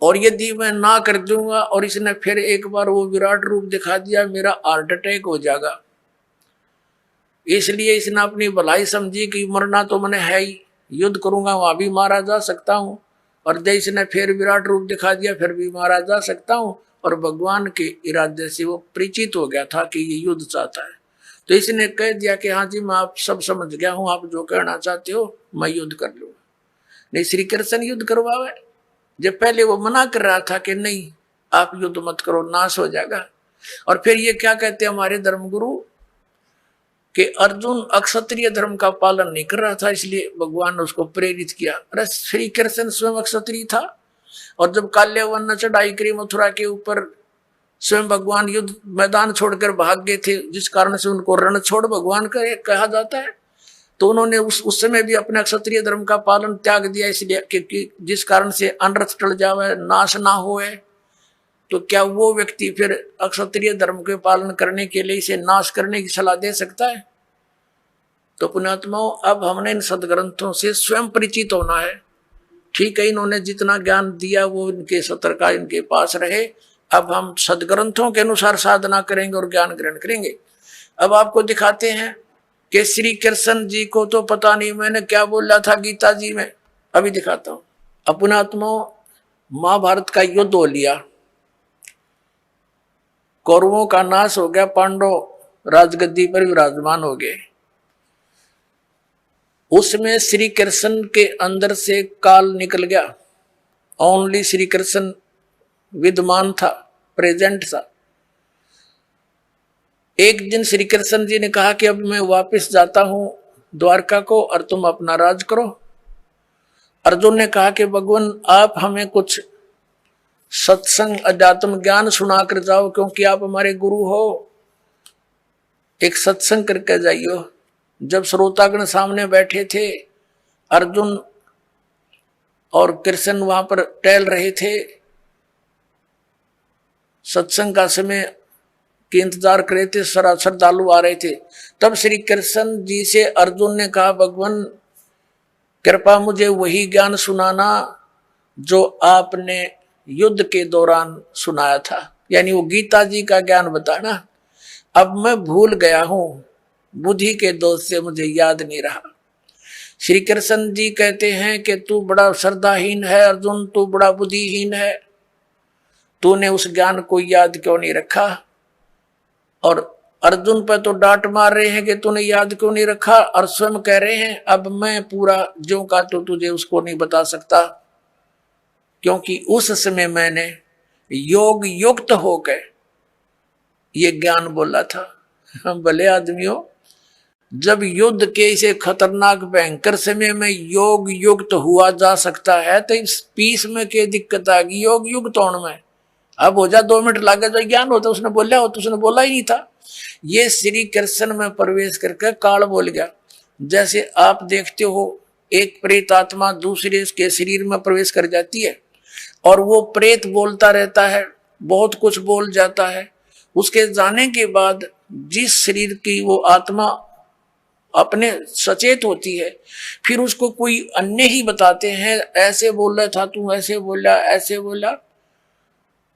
और यदि मैं ना कर दूंगा और इसने फिर एक बार वो विराट रूप दिखा दिया मेरा हार्ट अटैक हो जाएगा। इसलिए इसने अपनी भलाई समझी कि मरना तो मैंने है ही, युद्ध करूंगा वहां भी मारा जा सकता हूं और जब इसने फिर विराट रूप दिखा दिया फिर भी मारा जा सकता हूं। और भगवान के इरादे से वो परिचित हो गया था कि ये युद्ध चाहता है, तो इसने कह दिया कि हाँ जी मैं आप सब समझ गया हूं, आप जो कहना चाहते हो मैं युद्ध कर लूंगा। नहीं, श्री कृष्ण युद्ध करवावे, जब पहले वो मना कर रहा था कि नहीं आप युद्ध मत करो नाश हो जाएगा। और फिर ये क्या कहते हैं हमारे धर्मगुरु कि अर्जुन अक्षत्रिय धर्म का पालन नहीं कर रहा था इसलिए भगवान ने उसको प्रेरित किया। अरे श्री कृष्ण स्वयं अक्षत्रिय था और जब काल्यवन ने चढ़ाई करी मथुरा के ऊपर स्वयं भगवान युद्ध मैदान छोड़कर भाग गए थे, जिस कारण से उनको रण छोड़ भगवान कहा जाता है। तो उन्होंने उस समय भी अपने क्षत्रिय धर्म का पालन त्याग दिया इसलिए क्योंकि जिस कारण से अनर्थ टल जावे नाश ना होए। तो क्या वो व्यक्ति फिर अक्षत्रिय धर्म के पालन करने के लिए इसे नाश करने की सलाह दे सकता है? तो पुण्यात्माओं अब हमने इन सदग्रंथों से स्वयं परिचित होना है। ठीक है, इन्होंने जितना ज्ञान दिया वो इनके सत्र का इनके पास रहे। अब हम सदग्रंथों के अनुसार साधना करेंगे और ज्ञान ग्रहण करेंगे। अब आपको दिखाते हैं कि श्री कृष्ण जी को तो पता नहीं मैंने क्या बोला था गीता जी में, अभी दिखाता हूं। अपनात्माओं महाभारत का युद्ध हो लिया, कौरवों का नाश हो गया, पांडव राजगद्दी पर विराजमान हो गए। उसमें श्री कृष्ण के अंदर से काल निकल गया, ओनली श्री कृष्ण विद्यमान था, प्रेजेंट था। एक दिन श्री कृष्ण जी ने कहा कि अब मैं वापस जाता हूं द्वारका को और तुम अपना राज करो। अर्जुन ने कहा कि भगवान आप हमें कुछ सत्संग अध्यात्म ज्ञान सुना कर जाओ क्योंकि आप हमारे गुरु हो, एक सत्संग करके जाइयो। जब श्रोतागण सामने बैठे थे, अर्जुन और कृष्ण वहां पर टहल रहे थे, सत्संग का समय के इंतजार कर रहे थे, श्रद्धालु आ रहे थे। तब श्री कृष्ण जी से अर्जुन ने कहा भगवान कृपा मुझे वही ज्ञान सुनाना जो आपने युद्ध के दौरान सुनाया था, यानी वो गीता जी का ज्ञान बताना। अब मैं भूल गया हूं, बुद्धि के दोष से मुझे याद नहीं रहा। श्री कृष्ण जी कहते हैं कि तू बड़ा श्रद्धाहीन है अर्जुन, तू बड़ा बुद्धिहीन है, तूने उस ज्ञान को याद क्यों नहीं रखा। और अर्जुन पर तो डांट मार रहे हैं कि तूने याद क्यों नहीं रखा, और स्वयं कह रहे हैं अब मैं पूरा ज्यों का तो तुझे उसको नहीं बता सकता क्योंकि उस समय मैंने योग युक्त होकर ये ज्ञान बोला था। भले आदमियों, जब युद्ध के इसे खतरनाक भयंकर समय में योग युक्त हुआ जा सकता है तो इस पीस में क्या दिक्कत आ गई योग युक्त होने में। अब हो जा 2 मिनट लागे तो ज्ञान होता, उसने बोला हो तो उसने बोला ही नहीं था। ये श्री कृष्ण में प्रवेश करके काल बोल गया। जैसे आप देखते हो एक प्रेत आत्मा दूसरे के शरीर में प्रवेश कर जाती है और वो प्रेत बोलता रहता है, बहुत कुछ बोल जाता है। उसके जाने के बाद जिस शरीर की वो आत्मा अपने सचेत होती है, फिर उसको कोई अन्य ही बताते हैं ऐसे बोल रहा था तू, ऐसे बोला, ऐसे बोला।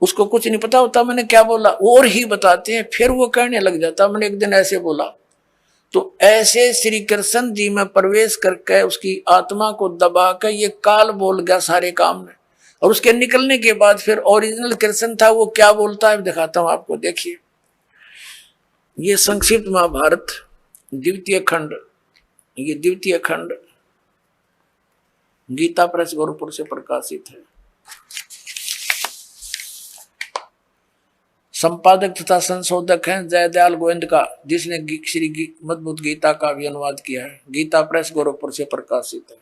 उसको कुछ नहीं पता होता मैंने क्या बोला, और ही बताते हैं। फिर वो कहने लग जाता मैंने एक दिन ऐसे बोला। तो ऐसे श्री कृष्ण जी में प्रवेश करके उसकी आत्मा को दबा कर ये काल बोल गया सारे काम में। और उसके निकलने के बाद फिर ओरिजिनल कृष्ण था वो क्या बोलता है दिखाता हूं आपको। देखिए ये संक्षिप्त महाभारत द्वितीय खंड, ये द्वितीय खंड गीता प्रेस गोरखपुर से प्रकाशित है। संपादक तथा संशोधक हैं जयदयाल गोविंद का, जिसने श्री मद्भुत गीता का भी अनुवाद किया है। गीता प्रेस गोरखपुर से प्रकाशित है,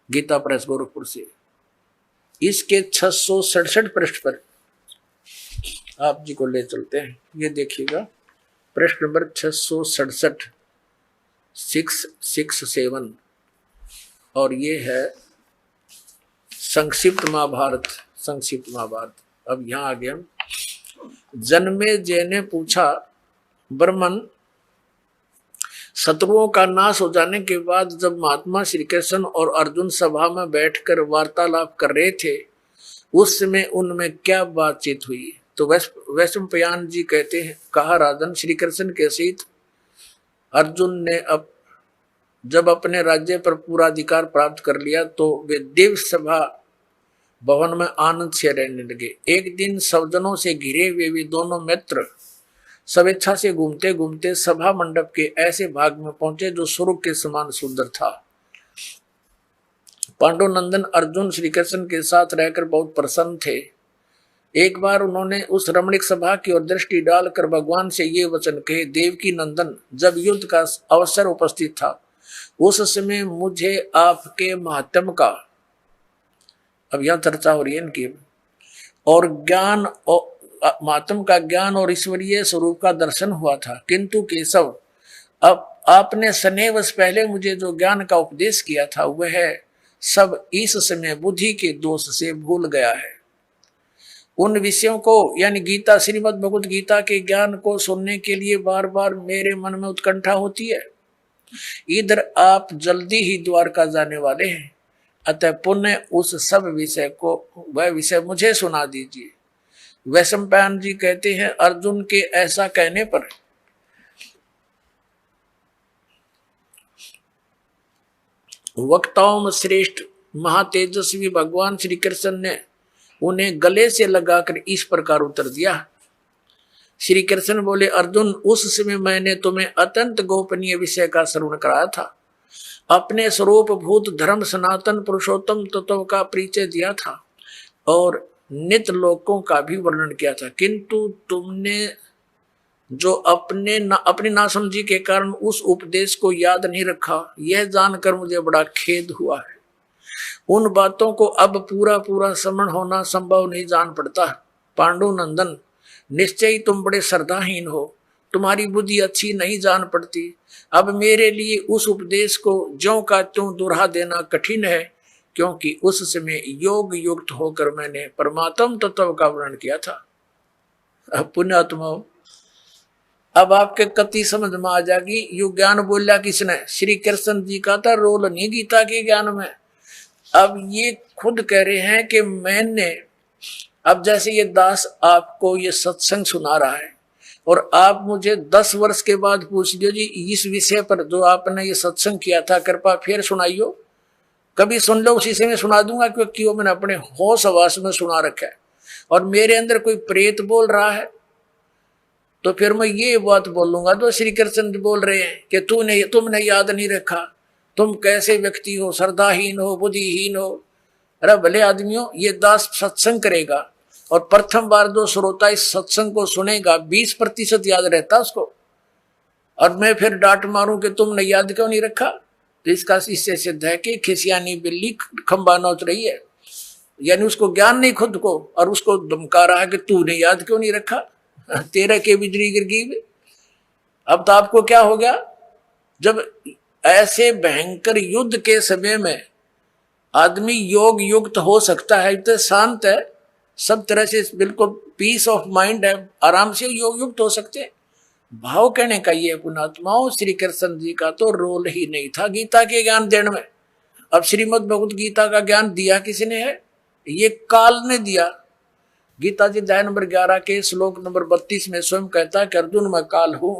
गीता प्रेस गोरखपुर से। इसके 667 पृष्ठ पर आप जी को ले चलते हैं। ये देखिएगा पृष्ठ नंबर 667, 667, और ये है संक्षिप्त महाभारत। संक्षिप्त महाभारत। अब यहां आ गया। जन्मेजय ने पूछा, ब्रह्मन, शत्रुओं का नाश हो जाने के बाद जब महात्मा श्री कृष्ण और अर्जुन सभा में बैठकर वार्तालाप कर रहे थे, उस समय उनमें क्या बातचीत हुई? तो वैशंपायन जी कहते हैं, कहा राजन, श्री कृष्ण के सहित अर्जुन ने जब अपने राज्य पर पूरा अधिकार प्राप्त कर लिया तो वे दिव्य सभा भवन में आनंद से रहने लगे। एक दिन सज्जनों से घिरे हुए वे दोनों मित्र स्वेच्छा से घूमते घूमते सभा मंडप के ऐसे भाग में पहुंचे जो स्वर्ग के समान सुंदर था। पांडुनंदन अर्जुन श्री कृष्ण के साथ रहकर बहुत प्रसन्न थे। एक बार उन्होंने उस रमणीक सभा की ओर दृष्टि डालकर भगवान से ये वचन कहे, देवकी नंदन, जब युद्ध का अवसर उपस्थित था उस समय मुझे आपके महात्म का, अब यह चर्चा हो रही है इनकी, और ज्ञान और महात्म का ज्ञान और ईश्वरीय स्वरूप का दर्शन हुआ था। किंतु केशव, अब आपने स्नेहवश पहले मुझे जो ज्ञान का उपदेश किया था वह सब इस समय बुद्धि के दोष से भूल गया है। उन विषयों को यानी गीता, श्रीमद् भगवत गीता के ज्ञान को सुनने के लिए बार बार मेरे मन में उत्कंठा होती है। इधर आप जल्दी ही द्वारका जाने वाले हैं, अतः पुनः उस सब विषय को, वह विषय मुझे सुना दीजिए। वैशंपायन जी कहते हैं, अर्जुन के ऐसा कहने पर वक्ताओं में श्रेष्ठ महातेजस्वी भगवान श्री कृष्ण ने उन्हें गले से लगाकर इस प्रकार उत्तर दिया। श्री कृष्ण बोले, अर्जुन, उस समय मैंने तुम्हें अत्यंत गोपनीय विषय का श्रवण कराया था। अपने स्वरूप भूत धर्म सनातन पुरुषोत्तम तत्व का परिचय दिया था और नित्य लोकों का भी वर्णन किया था, किंतु तुमने जो अपनी नासमझी के कारण उस उपदेश को याद नहीं रखा, यह जानकर मुझे बड़ा खेद हुआ है। उन बातों को अब पूरा पूरा स्मरण होना संभव नहीं जान पड़ता। पांडुनंदन, निश्चय ही तुम बड़े श्रद्धाहीन हो, तुम्हारी बुद्धि अच्छी नहीं जान पड़ती। अब मेरे लिए उस उपदेश को ज्यों का त्यों दोहरा देना कठिन है, क्योंकि उस समय योग युक्त होकर मैंने परमात्म तत्व का वर्णन किया था। अब पुण्यात्मा, अब आपके कति समझ में आ जाएगी। यु ज्ञान बोलिया किसने? श्री कृष्ण जी का था, रोल नहीं गीता के ज्ञान में। अब ये खुद कह रहे हैं कि मैंने, अब जैसे ये दास आपको ये सत्संग सुना रहा है और आप मुझे 10 वर्ष के बाद पूछ लियो, जी इस विषय पर जो आपने ये सत्संग किया था कृपा फिर सुनाइयो। कभी सुन लो, उसी से मैं सुना दूंगा, क्योंकि वो मैंने अपने होश हवास में सुना रखा है। और मेरे अंदर कोई प्रेत बोल रहा है तो फिर मैं ये बात बोलूंगा तो श्री कृष्ण बोल रहे हैं कि तुमने याद नहीं रखा, तुम कैसे व्यक्ति हो, श्रद्धाहीन हो, बुद्धिहीन हो। अरे भले आदमियों, ये दास सत्संग करेगा और प्रथम बार जो श्रोता इस सत्संग को सुनेगा 20% याद रहता उसको, और मैं फिर डांट मारूं कि तुमने याद क्यों नहीं रखा, तो इससे सिद्ध है कि खिसियानी बिल्ली खंबा नोच रही है। यानी उसको ज्ञान नहीं खुद को, और उसको धमका रहा है कि तूने याद क्यों नहीं रखा, तेरा के बिजली गिर गई। अब तो आपको क्या हो गया, जब ऐसे भयंकर युद्ध के समय में आदमी योग युक्त हो सकता है, तो शांत है, सब तरह से बिल्कुल पीस ऑफ माइंड है, आराम से योग युक्त हो सकते हैं। भाव कहने का ये पुणात्माओं, श्री कृष्ण जी का तो रोल ही नहीं था गीता के ज्ञान देने में। अब श्रीमद् भगवत गीता का ज्ञान दिया किसने है? ये काल ने दिया। गीता जी अध्याय नंबर 11 के श्लोक नंबर 32 में स्वयं कहता है कि अर्जुन, मैं काल हूं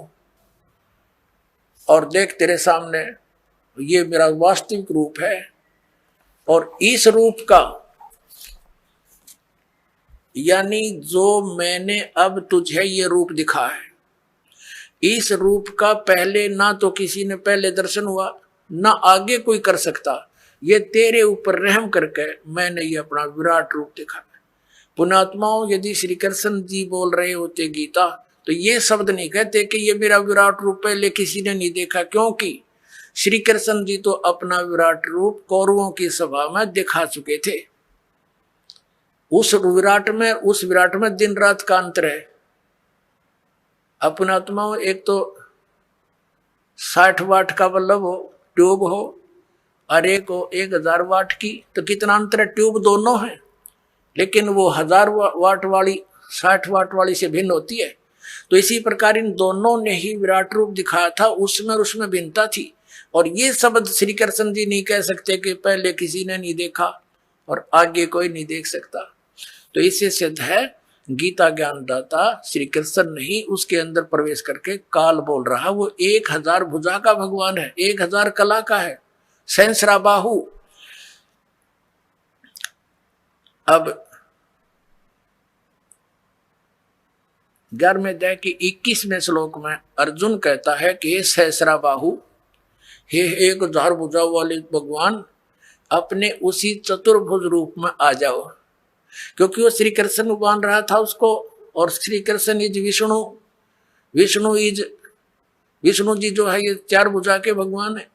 और देख तेरे सामने ये मेरा वास्तविक रूप है, और इस रूप का यानी जो मैंने अब तुझे ये रूप दिखा है, इस रूप का पहले ना तो किसी ने पहले दर्शन हुआ, ना आगे कोई कर सकता। ये तेरे ऊपर रहम करके मैंने ये अपना विराट रूप दिखा। पुण्यात्माओं, यदि श्री कृष्ण जी बोल रहे होते गीता तो ये शब्द नहीं कहते कि ये मेरा विराट रूप पहले किसी ने नहीं देखा, क्योंकि श्री कृष्ण जी तो अपना विराट रूप कौरवों की सभा में दिखा चुके थे। उस विराट में दिन रात का अंतर है। अपनात्माओं, एक तो 60 वाट का बल्ब हो, ट्यूब हो, और एक हो 1000 वाट की, तो कितना अंतर है। ट्यूब दोनों है, लेकिन वो 1000 वाट वाली 60 वाट वाली से भिन्न होती है। तो इसी प्रकार इन दोनों ने ही विराट रूप दिखाया था, उसमें भिन्नता थी। और ये शब्द श्री कृष्ण जी नहीं कह सकते कि पहले किसी ने नहीं देखा और आगे कोई नहीं देख सकता। तो इससे सिद्ध है गीता ज्ञानदाता श्री कृष्ण नहीं, उसके अंदर प्रवेश करके काल बोल रहा। वो 1000 भुजा का भगवान है, 1000 कला का है, सहस्रा बाहु। अब 11वें अध्याय की 21वें श्लोक में अर्जुन कहता है कि हे सहस्रा बाहु, हे 1000 भुजा वाले भगवान, अपने उसी चतुर्भुज रूप में आ जाओ। क्योंकि वो श्री कृष्ण मान रहा था उसको, और श्री कृष्ण इज विष्णु, विष्णु जी जो है ये 4 भुजा के भगवान है।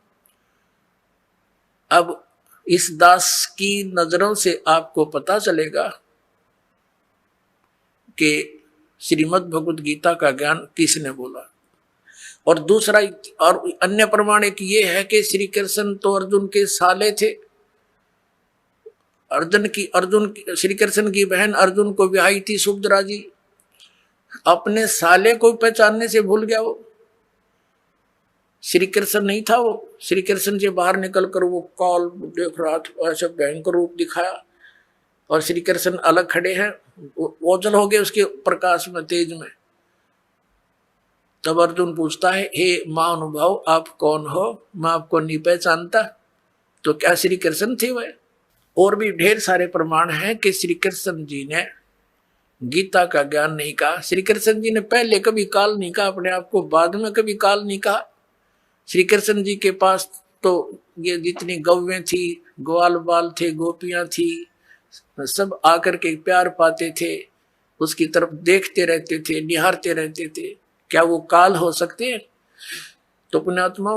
अब इस दास की नजरों से आपको पता चलेगा कि श्रीमद् भगवद गीता का ज्ञान किसने बोला। और दूसरा और अन्य प्रमाण एक ये है कि श्री कृष्ण तो अर्जुन के साले थे। श्री कृष्ण की बहन अर्जुन को ब्याही थी सुभद्रा जी, अपने साले को पहचानने से भूल गया। वो श्री कृष्ण नहीं था, वो श्री कृष्ण से बाहर निकलकर वो काल देख रहा था, ऐसे भयंकर रूप दिखाया, और श्री कृष्ण अलग खड़े हैं, ओझल हो गए उसके प्रकाश में, तेज में। तब अर्जुन पूछता है, हे महानुभाव आप कौन हो, मैं आपको नहीं पहचानता। तो क्या श्री कृष्ण थे वह? और भी ढेर सारे प्रमाण हैं कि श्री कृष्ण जी ने गीता का ज्ञान नहीं कहा। श्री कृष्ण जी ने पहले कभी काल नहीं कहा अपने आप को, बाद में कभी काल नहीं कहा। श्री कृष्ण जी के पास तो ये जितनी गौवें थी, ग्वाल बाल थे, गोपियां थी, सब आकर के प्यार पाते थे, उसकी तरफ देखते रहते थे, निहारते रहते थे। क्या वो काल हो सकते हैं? तो पुण्यात्मा,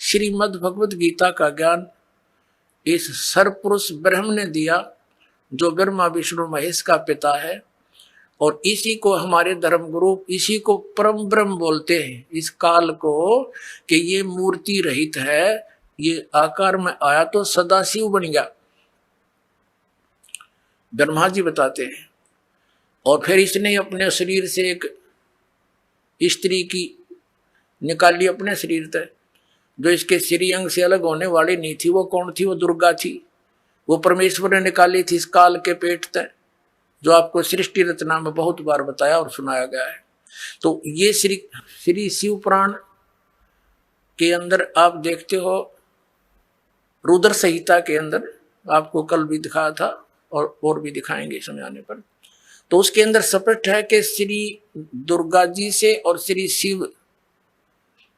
श्रीमद् भगवद गीता का ज्ञान इस सर्वपुरुष ब्रह्म ने दिया, जो ब्रह्मा विष्णु महेश का पिता है, और इसी को हमारे धर्म गुरु, इसी को परम ब्रह्म बोलते हैं। इस काल को कि ये मूर्ति रहित है, ये आकार में आया तो सदाशिव बन गया, ब्रह्मा जी बताते हैं। और फिर इसने अपने शरीर से एक स्त्री की निकाली अपने शरीर से, जो इसके श्री अंग से अलग होने वाली नहीं थी। वो कौन थी? वो दुर्गा थी। वो परमेश्वर ने निकाली थी इस काल के पेट से, जो आपको सृष्टि रचना में बहुत बार बताया और सुनाया गया है। तो ये श्री शिव पुराण के अंदर आप देखते हो, रुद्र संहिता के अंदर आपको कल भी दिखाया था और भी दिखाएंगे समय आने पर। तो उसके अंदर स्पष्ट है कि श्री दुर्गा जी से और श्री शिव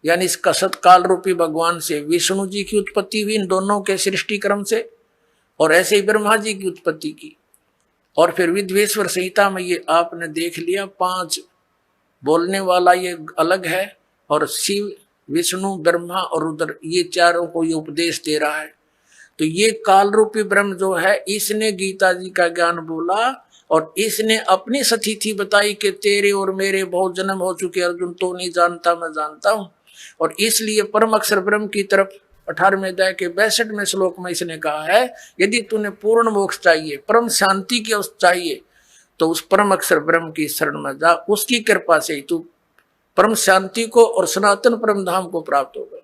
यानी इस कसत काल रूपी भगवान से विष्णु जी की उत्पत्ति हुई, इन दोनों के सृष्टि क्रम से, और ऐसे ही ब्रह्मा जी की उत्पत्ति की। और फिर विद्वेश्वर संहिता में ये आपने देख लिया, 5 बोलने वाला ये अलग है, और शिव, विष्णु, ब्रह्मा और रुद्र, ये चारों को ये उपदेश दे रहा है। तो ये काल रूपी ब्रह्म जो है, इसने गीता जी का ज्ञान बोला, और इसने अपनी सतिथि बताई कि तेरे और मेरे बहुत जन्म हो चुके, अर्जुन तो नहीं जानता, मैं जानता हूं। और इसलिए परम अक्षर ब्रह्म की तरफ 18वें अध्याय के 62वें श्लोक में इसने कहा है, यदि तूने पूर्ण मोक्ष चाहिए, परम शांति की अवस्था चाहिए, तो उस परम अक्षर ब्रह्म की शरण में जा, उसकी कृपा से ही तू परम शांति को और सनातन परम धाम को प्राप्त होगा।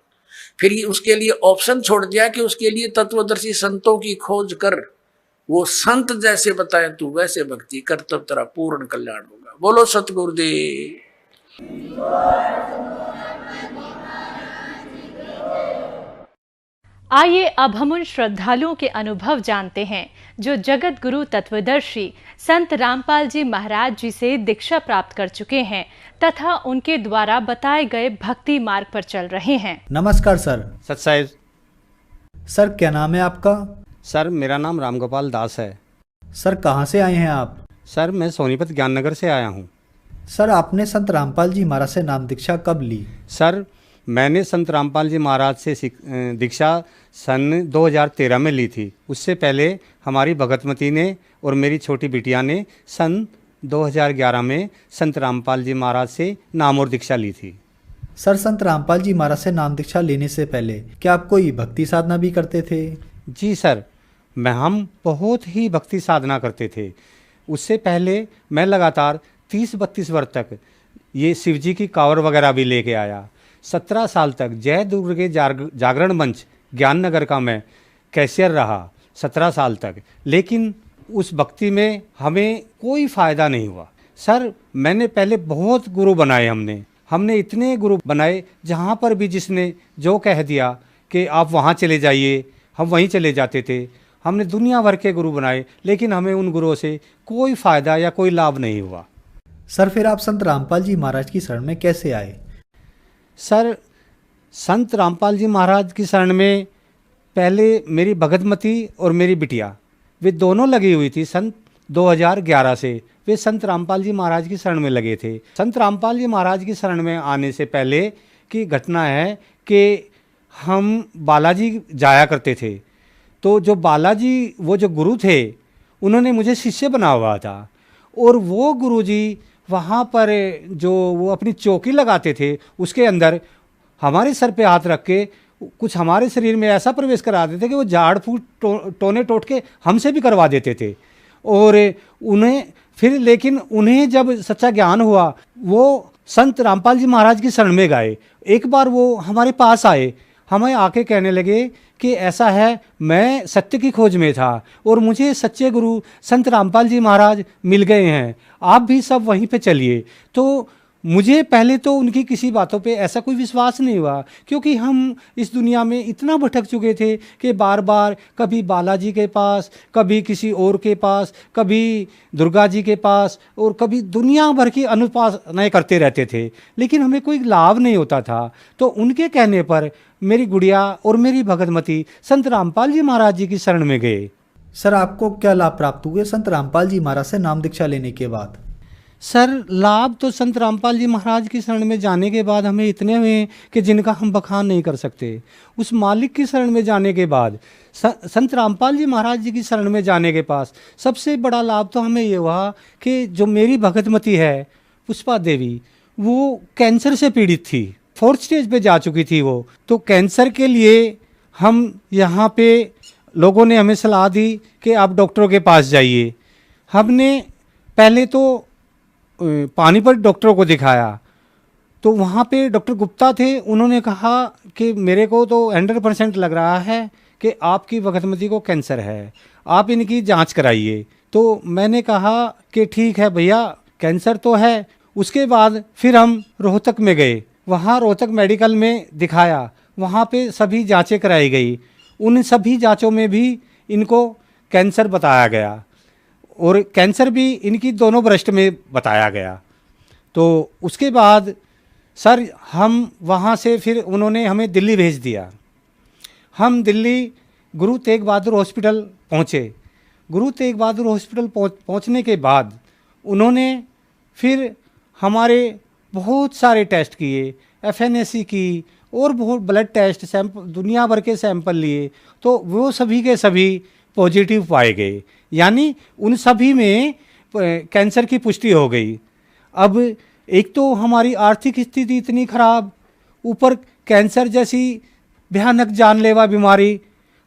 फिर उसके लिए ऑप्शन छोड़ दिया कि उसके लिए तत्वदर्शी संतों की खोज कर, वो संत जैसे बताएं तू वैसे भक्ति कर, तब तेरा पूर्ण कल्याण होगा। बोलो सतगुरुदेव। आइए अब हम उन श्रद्धालुओं के अनुभव जानते हैं जो जगत गुरु तत्वदर्शी संत रामपाल जी महाराज जी से दीक्षा प्राप्त कर चुके हैं तथा उनके द्वारा बताए गए भक्ति मार्ग पर चल रहे हैं। नमस्कार सर। सत साहिब। सर क्या नाम है आपका? सर मेरा नाम रामगोपाल दास है। सर कहाँ से आए हैं आप? सर मैं सोनीपत ज्ञाननगर से आया हूँ। सर आपने संत रामपाल जी महाराज से नाम दीक्षा कब ली? सर मैंने संत रामपाल जी महाराज से दीक्षा सन 2013 में ली थी। उससे पहले हमारी भगतमती ने और मेरी छोटी बिटिया ने सन 2011 में संत रामपाल जी महाराज से नाम और दीक्षा ली थी। सर संत रामपाल जी महाराज से नाम दीक्षा लेने से पहले क्या आप कोई भक्ति साधना भी करते थे? जी सर, हम बहुत ही भक्ति साधना करते थे। उससे पहले मैं लगातार 30-32 वर्ष तक ये शिव जी की कांवर वगैरह भी लेके आया। 17 साल तक जय दुर्गे जागरण मंच ज्ञाननगर का मैं कैशियर रहा 17 साल तक, लेकिन उस भक्ति में हमें कोई फ़ायदा नहीं हुआ। सर मैंने पहले बहुत गुरु बनाए, हमने इतने गुरु बनाए, जहाँ पर भी जिसने जो कह दिया कि आप वहाँ चले जाइए, हम वहीं चले जाते थे। हमने दुनिया भर के गुरु बनाए, लेकिन हमें उन गुरुओं से कोई फ़ायदा या कोई लाभ नहीं हुआ। सर फिर आप संत रामपाल जी महाराज की शरण में कैसे आए? सर संत रामपाल जी महाराज की शरण में पहले मेरी भगतमती और मेरी बिटिया वे दोनों लगी हुई थी। सन 2011 से वे संत रामपाल जी महाराज की शरण में लगे थे। संत रामपाल जी महाराज की शरण में आने से पहले की घटना है कि हम बालाजी जाया करते थे। तो जो बालाजी वो जो गुरु थे उन्होंने मुझे शिष्य बना हुआ था, और वो गुरुजी वहाँ पर जो वो अपनी चौकी लगाते थे उसके अंदर हमारे सर पे हाथ रख के कुछ हमारे शरीर में ऐसा प्रवेश करा देते कि वो झाड़ फूट टोने टोट के हमसे भी करवा देते थे। और उन्हें फिर लेकिन उन्हें जब सच्चा ज्ञान हुआ वो संत रामपाल जी महाराज की शरण में गए। एक बार वो हमारे पास आए, हमें आके कहने लगे कि ऐसा है, मैं सत्य की खोज में था और मुझे सच्चे गुरु संत रामपाल जी महाराज मिल गए हैं, आप भी सब वहीं पे चलिए। तो मुझे पहले तो उनकी किसी बातों पे ऐसा कोई विश्वास नहीं हुआ, क्योंकि हम इस दुनिया में इतना भटक चुके थे कि बार बार कभी बालाजी के पास, कभी किसी और के पास, कभी दुर्गा जी के पास, और कभी दुनिया भर की अनुपासनाएं करते रहते थे, लेकिन हमें कोई लाभ नहीं होता था। तो उनके कहने पर मेरी गुड़िया और मेरी भगतमती संत रामपाल जी महाराज जी की शरण में गए। सर आपको क्या लाभ प्राप्त हुए संत रामपाल जी महाराज से नाम दीक्षा लेने के बाद? सर लाभ तो संत रामपाल जी महाराज की शरण में जाने के बाद हमें इतने हुए कि जिनका हम बखान नहीं कर सकते। उस मालिक की शरण में जाने के बाद, संत रामपाल जी महाराज जी की शरण में जाने के पास सबसे बड़ा लाभ तो हमें ये हुआ कि जो मेरी भगतमती है पुष्पा देवी, वो कैंसर से पीड़ित थी, 4th स्टेज पे जा चुकी थी वो। तो कैंसर के लिए हम यहाँ पे लोगों ने हमें सलाह दी कि आप डॉक्टरों के पास जाइए। हमने पहले तो पानीपत डॉक्टरों को दिखाया, तो वहाँ पे डॉक्टर गुप्ता थे। उन्होंने कहा कि मेरे को तो 100% लग रहा है कि आपकी भगतमती को कैंसर है, आप इनकी जांच कराइए। तो मैंने कहा कि ठीक है भैया, कैंसर तो है। उसके बाद फिर हम रोहतक में गए, वहाँ रोहतक मेडिकल में दिखाया, वहाँ पे सभी जांचें कराई गई। उन सभी जांचों में भी इनको कैंसर बताया गया, और कैंसर भी इनकी दोनों ब्रेस्ट में बताया गया। तो उसके बाद सर हम वहाँ से फिर उन्होंने हमें दिल्ली भेज दिया। हम दिल्ली गुरु तेग बहादुर हॉस्पिटल पहुँचे। गुरु तेग बहादुर हॉस्पिटल पहुँचने के बाद उन्होंने फिर हमारे बहुत सारे टेस्ट किए, FNAC की और बहुत ब्लड टेस्ट, सैंपल, दुनिया भर के सैंपल लिए। तो वो सभी के सभी पॉजिटिव पाए गए, यानी उन सभी में कैंसर की पुष्टि हो गई। अब एक तो हमारी आर्थिक स्थिति इतनी खराब, ऊपर कैंसर जैसी भयानक जानलेवा बीमारी,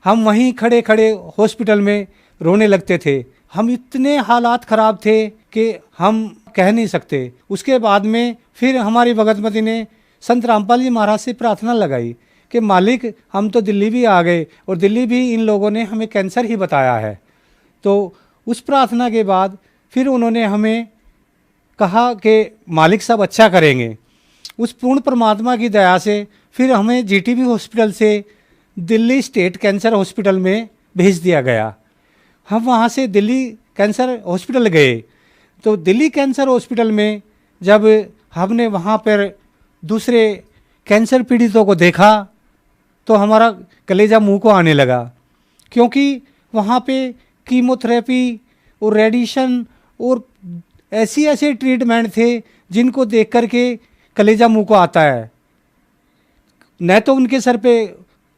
हम वहीं खड़े खड़े हॉस्पिटल में रोने लगते थे। हम इतने हालात ख़राब थे कि हम कह नहीं सकते। उसके बाद में फिर हमारी भगतमती ने संत रामपाल जी महाराज से प्रार्थना लगाई कि मालिक, हम तो दिल्ली भी आ गए और दिल्ली भी इन लोगों ने हमें कैंसर ही बताया है। तो उस प्रार्थना के बाद फिर उन्होंने हमें कहा कि मालिक सब अच्छा करेंगे। उस पूर्ण परमात्मा की दया से फिर हमें GTB हॉस्पिटल से दिल्ली स्टेट कैंसर हॉस्पिटल में भेज दिया गया। हम वहाँ से दिल्ली कैंसर हॉस्पिटल गए। तो दिल्ली कैंसर हॉस्पिटल में जब हमने वहाँ पर दूसरे कैंसर पीड़ितों को देखा तो हमारा कलेजा मुंह को आने लगा, क्योंकि वहाँ पे कीमोथेरेपी और रेडिएशन और ऐसे ट्रीटमेंट थे जिनको देख करके कलेजा मुंह को आता है। न तो उनके सर पे,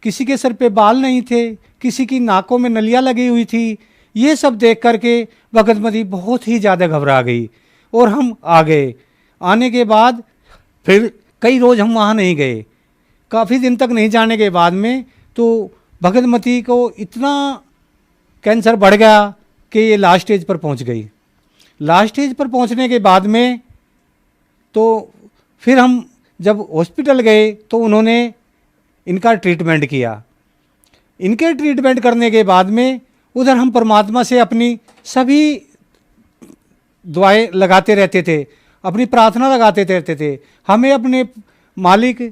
किसी के सर पे बाल नहीं थे, किसी की नाकों में नलियाँ लगी हुई थी। ये सब देख करके भगतमती बहुत ही ज़्यादा घबरा गई और हम आ गए। आने के बाद फिर कई रोज़ हम वहाँ नहीं गए, काफ़ी दिन तक नहीं जाने के बाद में तो भगतमती को इतना कैंसर बढ़ गया कि ये लास्ट स्टेज पर पहुँच गई। लास्ट स्टेज पर पहुँचने के बाद में तो फिर हम जब हॉस्पिटल गए तो उन्होंने इनका ट्रीटमेंट किया। इनके ट्रीटमेंट करने के बाद में उधर हम परमात्मा से अपनी सभी दुआएं लगाते रहते थे, अपनी प्रार्थना लगाते रहते थे। हमें अपने मालिक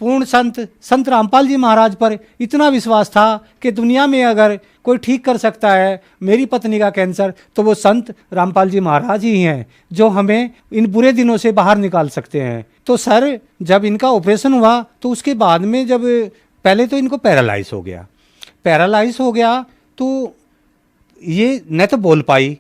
पूर्ण संत रामपाल जी महाराज पर इतना विश्वास था कि दुनिया में अगर कोई ठीक कर सकता है मेरी पत्नी का कैंसर तो वो संत रामपाल जी महाराज ही हैं, जो हमें इन बुरे दिनों से बाहर निकाल सकते हैं। तो सर जब इनका ऑपरेशन हुआ तो उसके बाद में जब पहले तो इनको पैरालाइज हो गया तो ये न तो बोल पाई,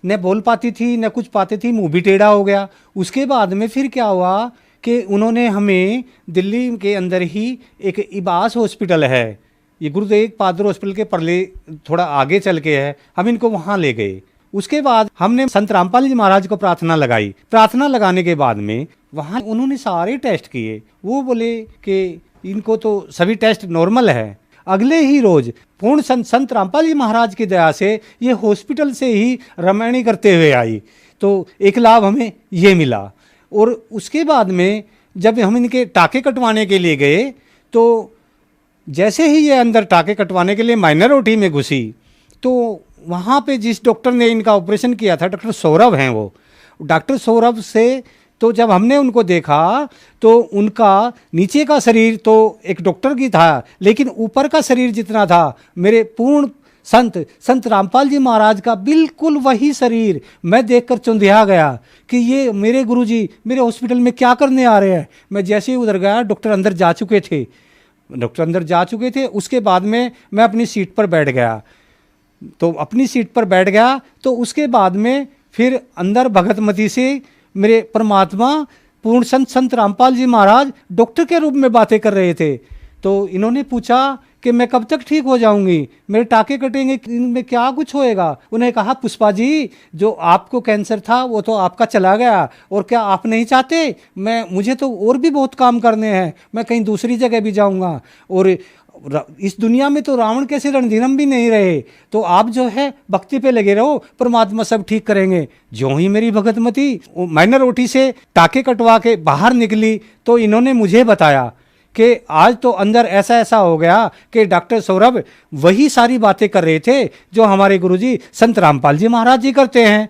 न बोल पाती थी, न कुछ पाती थी, मुंह भी टेढ़ा हो गया। उसके बाद में फिर क्या हुआ कि उन्होंने हमें दिल्ली के अंदर ही एक इबास हॉस्पिटल है, ये गुरु तेग बहादुर हॉस्पिटल के परले थोड़ा आगे चल के है, हम इनको वहाँ ले गए। उसके बाद हमने संत रामपाल जी महाराज को प्रार्थना लगाई। प्रार्थना लगाने के बाद में वहाँ उन्होंने सारे टेस्ट किए, वो बोले कि इनको तो सभी टेस्ट नॉर्मल है। अगले ही रोज पूर्ण संत रामपाल जी महाराज की दया से ये हॉस्पिटल से ही रामायणी करते हुए आई, तो एक लाभ हमें ये मिला। और उसके बाद में जब हम इनके टाके कटवाने के लिए गए तो जैसे ही ये अंदर टाके कटवाने के लिए माइनर ओटी में घुसी तो वहाँ पे जिस डॉक्टर ने इनका ऑपरेशन किया था, डॉक्टर सौरभ हैं, वो डॉक्टर सौरभ से तो जब हमने उनको देखा तो उनका नीचे का शरीर तो एक डॉक्टर की था, लेकिन ऊपर का शरीर जितना था मेरे पूर्ण संत रामपाल जी महाराज का बिल्कुल वही शरीर मैं देखकर चुंधिया गया कि ये मेरे गुरुजी मेरे हॉस्पिटल में क्या करने आ रहे हैं। मैं जैसे ही उधर गया डॉक्टर अंदर जा चुके थे। उसके बाद में मैं अपनी सीट पर बैठ गया तो उसके बाद में फिर अंदर भगतमती से मेरे परमात्मा पूर्ण संत रामपाल जी महाराज डॉक्टर के रूप में बातें कर रहे थे। तो इन्होंने पूछा कि मैं कब तक ठीक हो जाऊंगी, मेरे टाके कटेंगे, इनमें क्या कुछ होएगा। उन्हें कहा पुष्पा जी जो आपको कैंसर था वो तो आपका चला गया, और क्या आप नहीं चाहते मुझे तो और भी बहुत काम करने हैं, मैं कहीं दूसरी जगह भी जाऊंगा, और इस दुनिया में तो रावण कैसे रणधीरम भी नहीं रहे, तो आप जो है भक्ति पे लगे रहो, परमात्मा सब ठीक करेंगे। जो ही मेरी भगतमती माइनर ओटी से टाके कटवा के बाहर निकली तो इन्होंने मुझे बताया कि आज तो अंदर ऐसा हो गया कि डॉक्टर सौरभ वही सारी बातें कर रहे थे जो हमारे गुरुजी संत रामपाल जी महाराज जी करते हैं।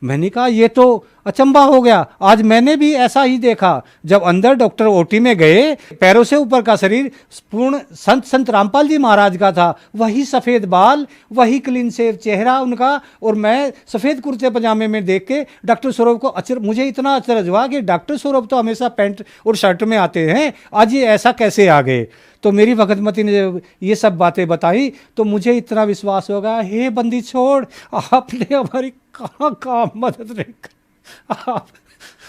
मैंने कहा ये तो अचंबा हो गया, आज मैंने भी ऐसा ही देखा। जब अंदर डॉक्टर ओटी में गए, पैरों से ऊपर का शरीर पूर्ण संत रामपाल जी महाराज का था, वही सफ़ेद बाल, वही क्लीन शेव चेहरा उनका, और मैं सफ़ेद कुर्ते पजामे में देख के डॉक्टर सौरभ को मुझे इतना अचरज हुआ कि डॉक्टर सौरभ तो हमेशा पैंट और शर्ट में आते हैं, आज ये ऐसा कैसे आ गए। तो मेरी भगतमती ने जब ये सब बातें बताई तो मुझे इतना विश्वास हो गया, हे बंदी छोड़, आपने हमारी कहाँ मदद नहीं कर, आप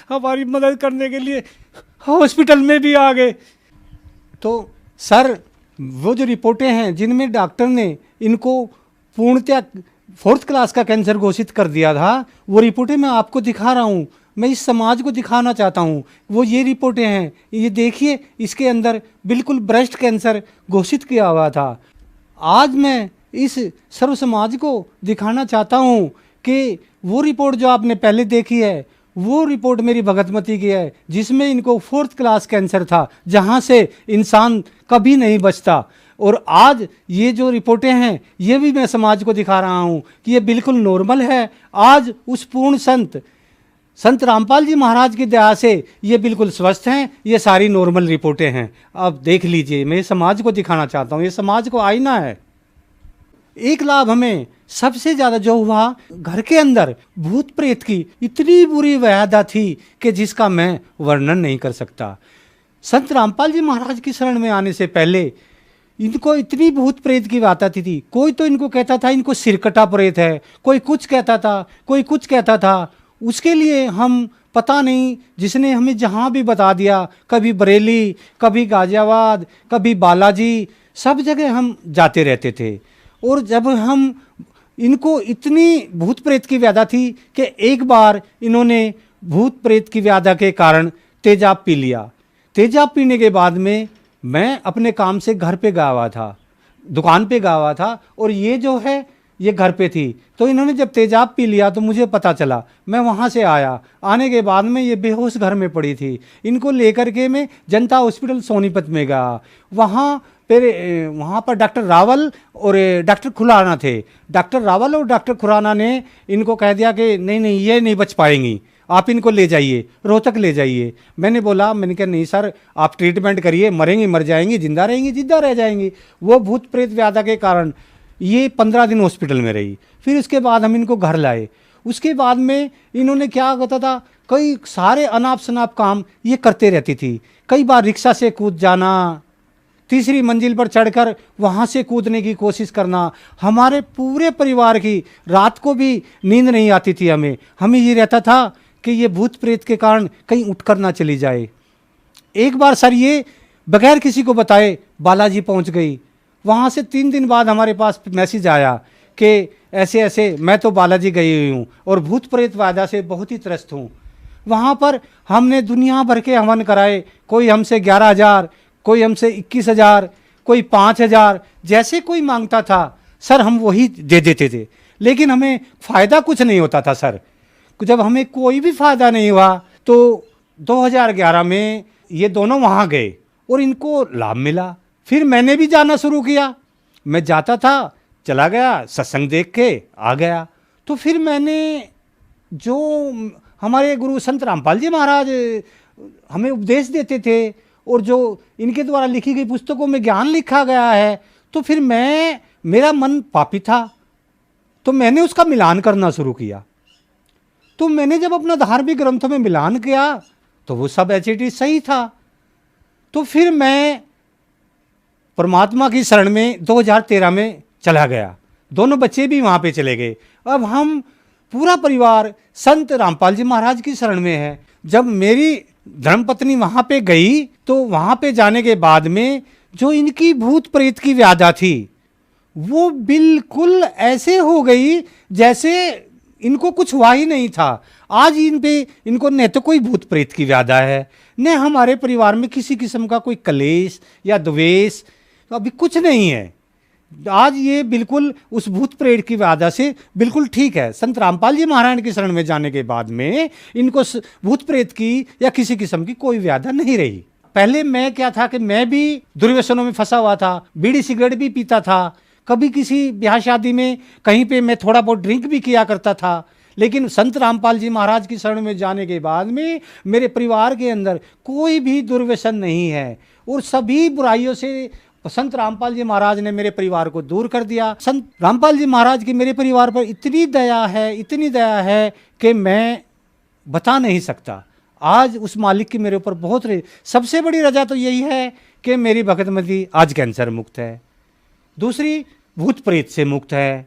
हमारी मदद करने के लिए हॉस्पिटल में भी आ गए। तो सर वो जो रिपोर्टें हैं जिनमें डॉक्टर ने इनको पूर्णतः 4th क्लास का कैंसर घोषित कर दिया था, वो रिपोर्टें मैं आपको दिखा रहा हूँ, मैं इस समाज को दिखाना चाहता हूँ। वो ये रिपोर्टें हैं, ये देखिए, इसके अंदर बिल्कुल ब्रेस्ट कैंसर घोषित किया हुआ था। आज मैं इस सर्व समाज को दिखाना चाहता हूँ कि वो रिपोर्ट जो आपने पहले देखी है वो रिपोर्ट मेरी भगतमती की है, जिसमें इनको 4th क्लास कैंसर था, जहाँ से इंसान कभी नहीं बचता। और आज ये जो रिपोर्टें हैं ये भी मैं समाज को दिखा रहा हूँ कि ये बिल्कुल नॉर्मल है। आज उस पूर्ण संत रामपाल जी महाराज की दया से ये बिल्कुल स्वस्थ हैं, ये सारी नॉर्मल रिपोर्टें हैं। अब देख लीजिए, मैं समाज को दिखाना चाहता हूँ, ये समाज को आईना है। एक लाभ हमें सबसे ज़्यादा जो हुआ, घर के अंदर भूत प्रेत की इतनी बुरी व्याधा थी कि जिसका मैं वर्णन नहीं कर सकता। संत रामपाल जी महाराज की शरण में आने से पहले इनको इतनी भूत प्रेत की बात आती थी। कोई तो इनको कहता था इनको सिरकटा प्रेत है, कोई कुछ कहता था, कोई कुछ कहता था। उसके लिए हम पता नहीं, जिसने हमें जहाँ भी बता दिया, कभी बरेली, कभी गाजियाबाद, कभी बालाजी, सब जगह हम जाते रहते थे। और जब हम इनको इतनी भूत प्रेत की व्याधा थी कि एक बार इन्होंने भूत प्रेत की व्याधा के कारण तेजाब पी लिया। तेजाब पीने के बाद में मैं अपने काम से घर पे गया हुआ था, दुकान पे गया हुआ था, और ये जो है ये घर पे थी। तो इन्होंने जब तेजाब पी लिया तो मुझे पता चला। मैं वहाँ से आया, आने के बाद में ये बेहोश घर में पड़ी थी। इनको लेकर के मैं जनता हॉस्पिटल सोनीपत में गया। वहाँ पर डॉक्टर रावल और डॉक्टर खुराना थे। डॉक्टर रावल और डॉक्टर खुराना ने इनको कह दिया कि नहीं ये नहीं बच पाएंगी, आप इनको ले जाइए, रोहतक ले जाइए। मैंने कहा नहीं सर, आप ट्रीटमेंट करिए, मरेंगी मर जाएंगी, जिंदा रहेंगी जिंदा रह जाएंगी। वो भूत प्रेत व्याधा के कारण ये 15 दिन हॉस्पिटल में रही। फिर उसके बाद हम इनको घर लाए। उसके बाद में इन्होंने क्या होता था, कई सारे अनाप शनाप काम ये करते रहती थी। कई बार रिक्शा से कूद जाना, तीसरी मंजिल पर चढ़कर वहाँ से कूदने की कोशिश करना। हमारे पूरे परिवार की रात को भी नींद नहीं आती थी। हमें ये रहता था कि ये भूत प्रेत के कारण कहीं उठकर ना चली जाए। एक बार सर ये बगैर किसी को बताए बालाजी पहुँच गई। वहाँ से 3 दिन बाद हमारे पास मैसेज आया कि ऐसे ऐसे मैं तो बालाजी गई हुई हूँ और भूत प्रेत व्याधा से बहुत ही त्रस्त हूँ। वहाँ पर हमने दुनिया भर के हवन कराए। कोई हमसे 11,000, कोई हमसे 21,000, कोई 5,000, जैसे कोई मांगता था सर हम वही दे देते थे। लेकिन हमें फ़ायदा कुछ नहीं होता था सर। जब हमें कोई भी फ़ायदा नहीं हुआ तो 2011 में ये दोनों वहाँ गए और इनको लाभ मिला। फिर मैंने भी जाना शुरू किया। मैं जाता था, चला गया, सत्संग देख के आ गया। तो फिर मैंने जो हमारे गुरु संत रामपाल जी महाराज हमें उपदेश देते थे और जो इनके द्वारा लिखी गई पुस्तकों में ज्ञान लिखा गया है, तो फिर मेरा मन पापी था, तो मैंने उसका मिलान करना शुरू किया। तो मैंने जब अपना धार्मिक ग्रंथों में मिलान किया तो वो सब एच सही था। तो फिर मैं परमात्मा की शरण में 2013 में चला गया। दोनों बच्चे भी वहाँ पे चले गए। अब हम पूरा परिवार संत रामपाल जी महाराज की शरण में है। जब मेरी धर्मपत्नी वहाँ पे गई तो वहाँ पे जाने के बाद में जो इनकी भूत प्रेत की व्याधा थी वो बिल्कुल ऐसे हो गई जैसे इनको कुछ हुआ ही नहीं था। आज इनको न तो कोई भूत प्रेत की व्याधा है, न हमारे परिवार में किसी किस्म का कोई कलेश या द्वेष, अभी कुछ नहीं है। आज ये बिल्कुल उस भूत प्रेत की व्याधा से बिल्कुल ठीक है। संत रामपाल जी महाराज की शरण में जाने के बाद में इनको भूत प्रेत की या किसी किस्म की कोई व्याधा नहीं रही। पहले मैं क्या था कि मैं भी दुर्व्यसनों में फंसा हुआ था, बीड़ी सिगरेट भी पीता था, कभी किसी ब्याह शादी में कहीं पे मैं थोड़ा बहुत ड्रिंक भी किया करता था। लेकिन संत रामपाल जी महाराज की शरण में जाने के बाद में मेरे परिवार के अंदर कोई भी दुर्व्यसन नहीं है और सभी बुराइयों से संत रामपाल जी महाराज ने मेरे परिवार को दूर कर दिया। संत रामपाल जी महाराज की मेरे परिवार पर इतनी दया है कि मैं बता नहीं सकता। आज उस मालिक की मेरे ऊपर बहुत सबसे बड़ी रजा तो यही है कि मेरी भगतमती आज कैंसर मुक्त है, दूसरी भूत प्रेत से मुक्त है।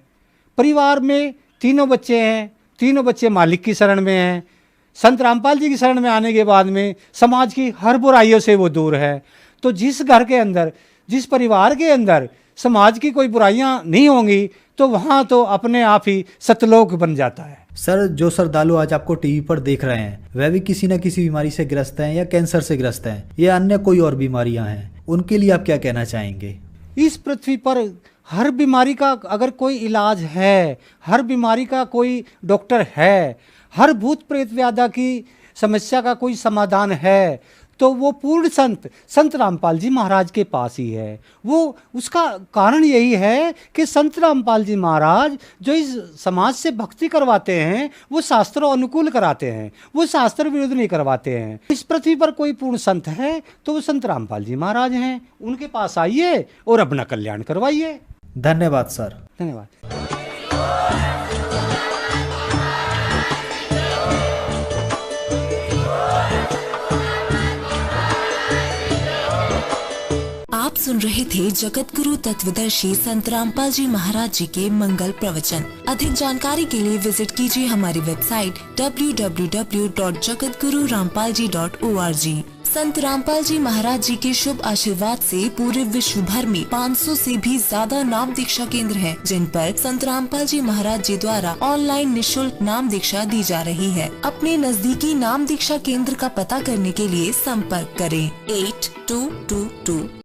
परिवार में 3 बच्चे हैं, 3 बच्चे मालिक की शरण में हैं। संत रामपाल जी की शरण में आने के बाद में समाज की हर बुराइयों से वो दूर है। तो जिस घर के अंदर, जिस परिवार के अंदर समाज की कोई बुराइयां नहीं होंगी तो वहाँ तो अपने आप ही सतलोक बन जाता है। सर, जो श्रद्धालु आज आपको टीवी पर देख रहे हैं वह भी किसी न किसी बीमारी से ग्रस्त हैं या कैंसर से ग्रस्त हैं या अन्य कोई और बीमारियां हैं, उनके लिए आप क्या कहना चाहेंगे? इस पृथ्वी पर हर बीमारी का अगर कोई इलाज है, हर बीमारी का कोई डॉक्टर है, हर भूत प्रेत व्याधा की समस्या का कोई समाधान है, तो वो पूर्ण संत रामपाल जी महाराज के पास ही है। वो उसका कारण यही है कि संत रामपाल जी महाराज जो इस समाज से भक्ति करवाते हैं वो शास्त्रों अनुकूल कराते हैं, वो शास्त्र विरुद्ध नहीं करवाते हैं। इस पृथ्वी पर कोई पूर्ण संत है तो वो संत रामपाल जी महाराज हैं। उनके पास आइए और अपना कल्याण करवाइए। धन्यवाद सर। धन्यवाद। सुन रहे थे जगत गुरु तत्वदर्शी संत रामपाल जी महाराज जी के मंगल प्रवचन। अधिक जानकारी के लिए विजिट कीजिए हमारी वेबसाइट www.jagatgururampalji.org। संत रामपाल जी महाराज जी के शुभ आशीर्वाद से पूरे विश्व भर में 500 से भी ज्यादा नाम दीक्षा केंद्र हैं, जिन पर संत रामपाल जी महाराज जी द्वारा ऑनलाइन निशुल्क नाम दीक्षा दी जा रही है। अपने नजदीकी नाम दीक्षा केंद्र का पता करने के लिए संपर्क करें 8222